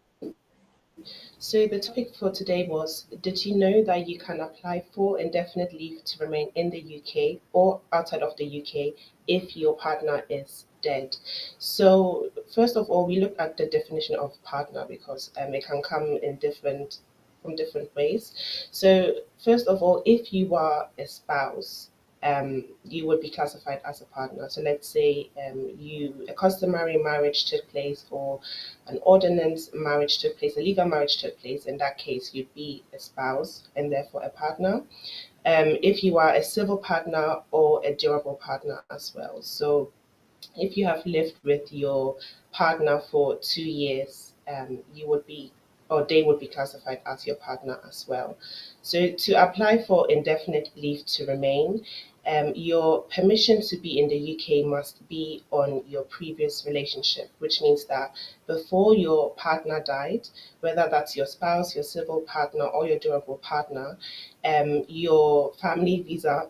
So the topic for today was, did you know that you can apply for indefinite leave to remain in the UK or outside of the UK if your partner is dead? So first of all, we look at the definition of partner because it can come in from different ways. So first of all, if you are a spouse, you would be classified as a partner. So let's say a customary marriage took place or an ordinance marriage took place, a legal marriage took place. In that case, you'd be a spouse and therefore a partner. If you are a civil partner or a durable partner as well. So if you have lived with your partner for 2 years, you would be, or they would be classified as your partner as well. So to apply for indefinite leave to remain, your permission to be in the UK must be on your previous relationship, which means that before your partner died, whether that's your spouse, your civil partner, or your durable partner, your family visa,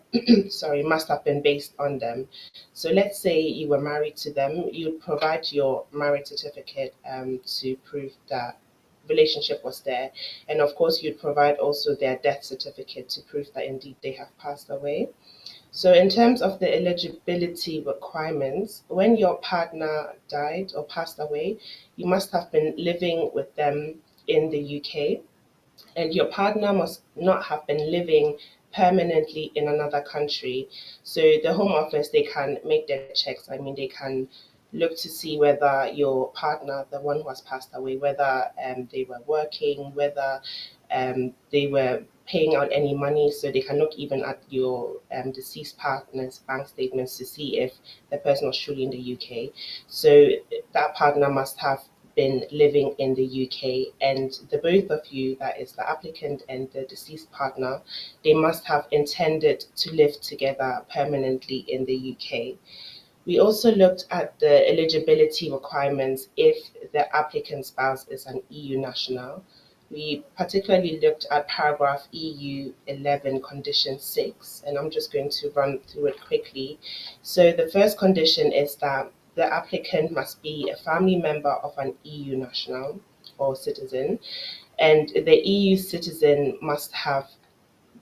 must have been based on them. So let's say you were married to them, you'd provide your marriage certificate to prove that relationship was there. And of course, you'd provide also their death certificate to prove that indeed they have passed away. So in terms of the eligibility requirements, when your partner died or passed away, you must have been living with them in the UK, and your partner must not have been living permanently in another country. So the Home Office, they can make their checks. I mean, they can look to see whether your partner, the one who has passed away, whether they were working, whether they were paying out any money. So they can look even at your deceased partner's bank statements to see if the person was truly in the UK. So that partner must have been living in the UK, and the both of you, that is the applicant and the deceased partner, they must have intended to live together permanently in the UK. We also looked at the eligibility requirements if the applicant spouse is an EU national. We particularly looked at paragraph EU 11, condition 6, and I'm just going to run through it quickly. So the first condition is that the applicant must be a family member of an EU national or citizen, and the EU citizen must have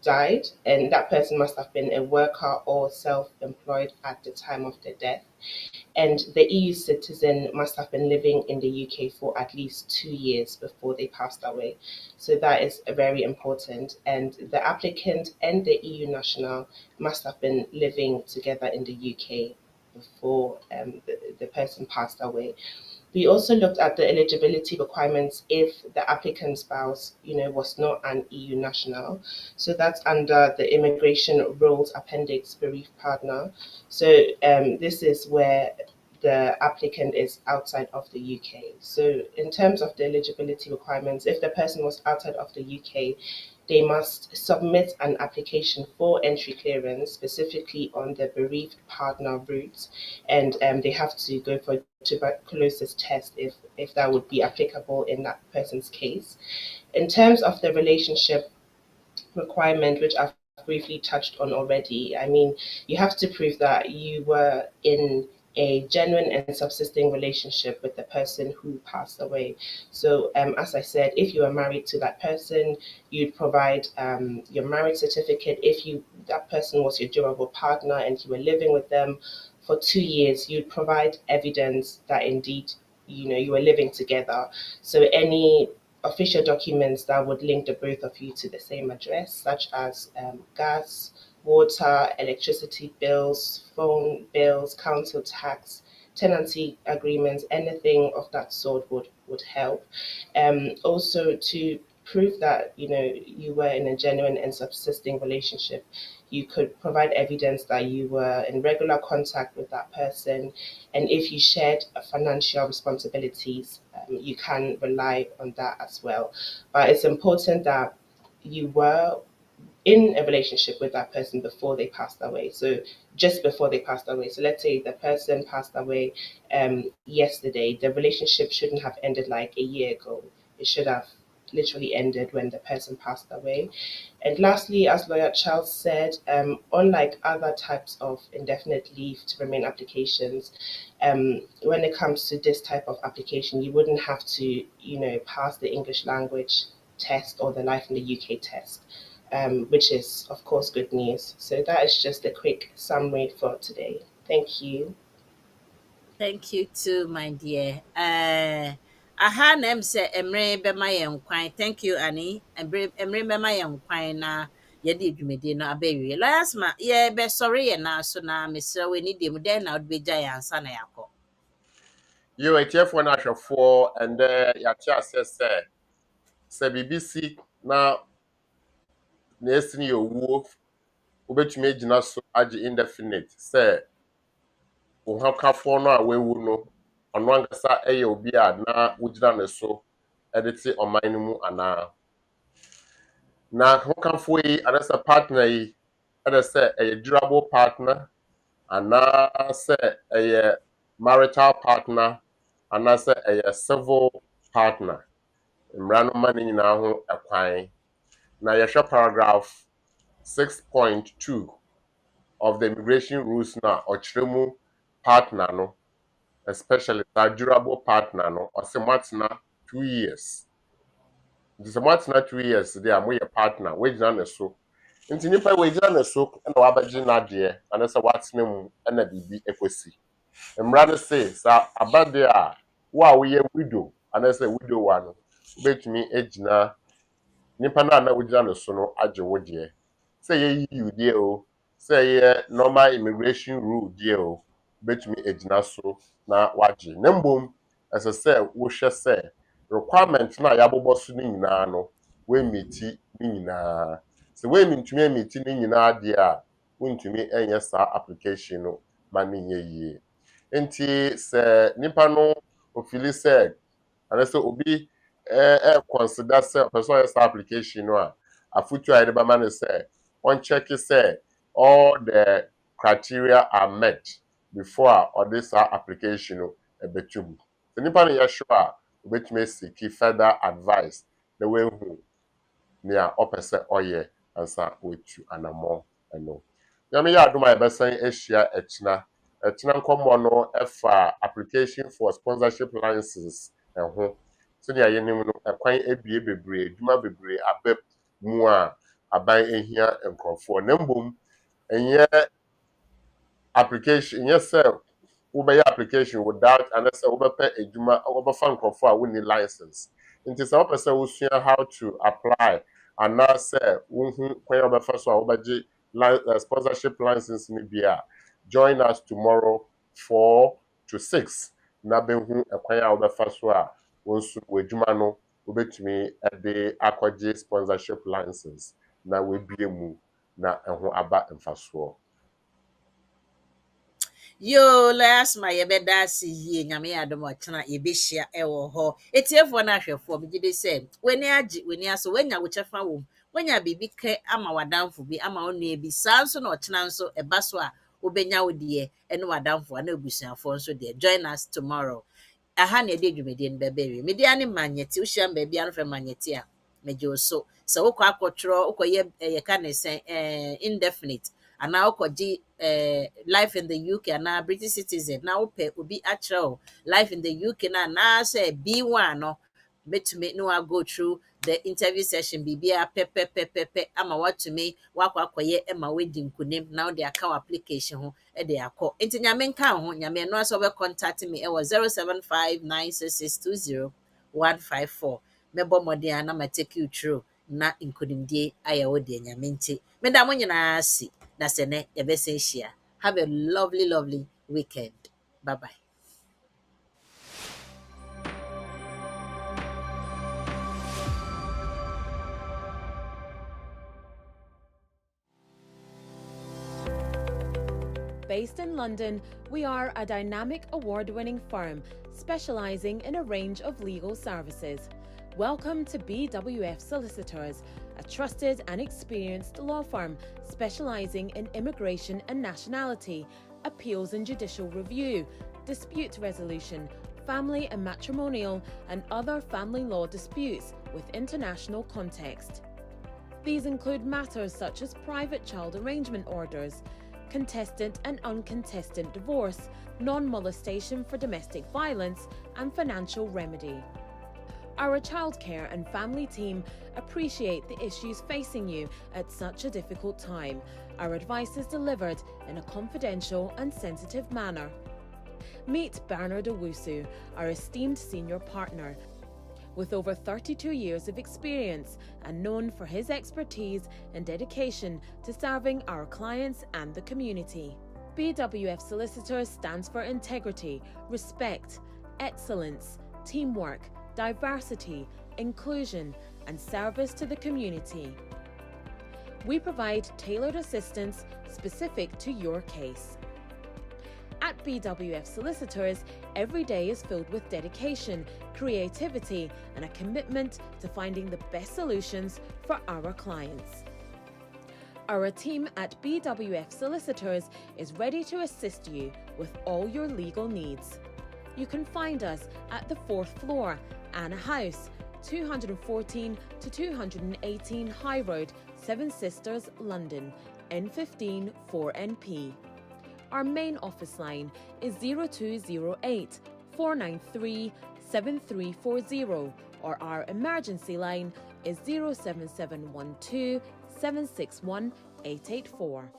died, and that person must have been a worker or self-employed at the time of the death. And the EU citizen must have been living in the UK for at least 2 years before they passed away. So that is very important. And the applicant and the EU national must have been living together in the UK before the person passed away. We also looked at the eligibility requirements if the applicant's spouse, was not an EU national. So that's under the Immigration Rules Appendix Bereaved Partner. So this is where the applicant is outside of the UK. So in terms of the eligibility requirements, if the person was outside of the UK, they must submit an application for entry clearance, specifically on the bereaved partner route, and they have to go for a tuberculosis test if that would be applicable in that person's case. In terms of the relationship requirement, which I've briefly touched on already, I mean, you have to prove that you were in a genuine and subsisting relationship with the person who passed away. So, as I said, if you are married to that person, you'd provide your marriage certificate. If that person was your durable partner and you were living with them for 2 years, you'd provide evidence that indeed, you were living together. So any official documents that would link the both of you to the same address, such as gas, water, electricity bills, phone bills, council tax, tenancy agreements, anything of that sort would help. Also to prove that you were in a genuine and subsisting relationship, you could provide evidence that you were in regular contact with that person, and if you shared financial responsibilities, you can rely on that as well. But it's important that you were in a relationship with that person before they passed away. So just before they passed away. So let's say the person passed away yesterday. The relationship shouldn't have ended like a year ago. It should have literally ended when the person passed away. And lastly, as Lawyer Charles said, unlike other types of indefinite leave to remain applications, when it comes to this type of application, you wouldn't have to, pass the English language test or the Life in the UK test. Which is, of course, good news. So that is just a quick summary for today. Thank you. Thank you too, my dear. Aha na em say emre bema yen kwan. Thank you, Annie. Emre bema yen kwan na yedi dwumedi no abewie. Last ma ye be sorry ye na so na mesra we ni dem den na odbeja ya ansa na yakọ. You a chef one for and your chair say BBC na nesin your wolf ubetumi gyina so age indefinite say uhakafo no a wewu no ono ankasa eye obi a na wogyina ne so edete oman no mu ana na hokafo yi adasa partner yi adasa a durable partner ana say a marital partner ana say a civil partner mrano mani nyina ho akwan na yɛhwɛ paragraph 6.2 of the immigration rules na ɔkyerɛ partner no, especially that durable partner no, ɔsɛ moatena 2 years. Nti sɛ moatena 2 years de a moyɛ partner, wogyina ne so. Nti nipa wogyina ne so na wabɛgye n'adeɛ, ana sɛ watena mu na biribi ekosi. Mmara no sɛ sɛ abade a wo a woyɛ widow, ana sɛ widow wa no, wobɛtumi agyina nipa na wogyina ne so no agye wo deɛ. Sɛ yɛ EU deɛ o, sɛ yɛ normal immigration rule deɛ o, betumi agyina so na wagye. Na mbom, ɛsɛ sɛ wohwɛ sɛ requirement na yɛabobɔ so ne nyinaa no, woemiti ne nyinaa. Sɛ woemintumi emiti ne nyinaa deɛ a, wontumi ɛnyɛ saa application no ma ne nyɛ yie. Nti sɛ nipa no ofili sɛ ana sɛ obi consider sɛ person yes application no a afutu a yɛde bɛma no sɛ on check sɛ all the criteria are met before a this application no ebetum. The nipa no yɛ sure a obetumi seek further advice the way who nea ɔpɛ sɛ ɔyɛ ansa otu anamɔ ɛno. Nyame yɛ adom a yɛbɛsan ahyia ɛkyena nkɔmmɔ no ɛfa application for sponsorship license ɛho. So the yenim no ɛkwan ebie bebree adwuma bebree aba mu a aban ehia nkrɔfo na mbom ɛnyɛ application nyɛ sɛ wobɛyɛ application without unless wobɛpɛ adwuma wobɛfa nkrɔfo a wonni license nti sɛ wopɛ sɛ wosua how to apply anaasɛ wohu kwan a wobɛfa so a wobɛgye sponsorship license no bi a join us tomorrow 4 to 6 na behu kwan a wobɛfa so a wonsu w'adwuma no wobɛtumi de akɔgye sponsorship license na webie mu na ɛho aba mfasoɔ. Yo, last my yebeda si ye nyame adom ochena yebehia ewo ho. Etiefo na hwefo bigide sɛ w'ani agye w'ani aso wanya wo kyefa wo. Wanya bibi ke ama wadamfo bi ama onu bi saa nso na ochena nso eba so a obenya wo de ene wadamfo na ebusuafo nso de. Join us tomorrow. Aha na ede dwumedi n bebewe. Media ne manyeti wo hia ba bia no fe manyeti a meje so. So wokɔ akɔtro wokɔye yeka ne sen indefinite ana wokɔgye life in the UK ana British citizen na wopɛ obi akyerɛw life in the UK na say B1 no betumi no go through the interview session bibia pepepepepe ama watumi wakɔakɔyɛ ema wedi nkunim na wo de aka application ho de akɔ enti nyame nka ho nyame no aso be contact me e was 07596620 mebɔ mmɔden a na ma take you through na nkunimdie ayɛ wo de nyame nti meda mo nyinaa si That's ene yebeseshia. Have a lovely, lovely weekend. Bye-bye. Based in London, we are a dynamic award-winning firm specialising in a range of legal services. Welcome to BWF Solicitors, a trusted and experienced law firm specialising in immigration and nationality, appeals and judicial review, dispute resolution, family and matrimonial, and other family law disputes with international context. These include matters such as private child arrangement orders, contestant and uncontested divorce, non-molestation for domestic violence, and financial remedy. Our childcare and family team appreciate the issues facing you at such a difficult time. Our advice is delivered in a confidential and sensitive manner. Meet Bernard Owusu, our esteemed senior partner, with over 32 years of experience and known for his expertise and dedication to serving our clients and the community. BWF Solicitors stands for integrity, respect, excellence, teamwork, diversity, inclusion, and service to the community. We provide tailored assistance specific to your case. At BWF Solicitors, every day is filled with dedication, creativity, and a commitment to finding the best solutions for our clients. Our team at BWF Solicitors is ready to assist you with all your legal needs. You can find us at the 4th floor, Anna House, 214 to 218 High Road, Seven Sisters, London, N15 4NP. Our main office line is 0208 493 7340, or our emergency line is 07712 761 884.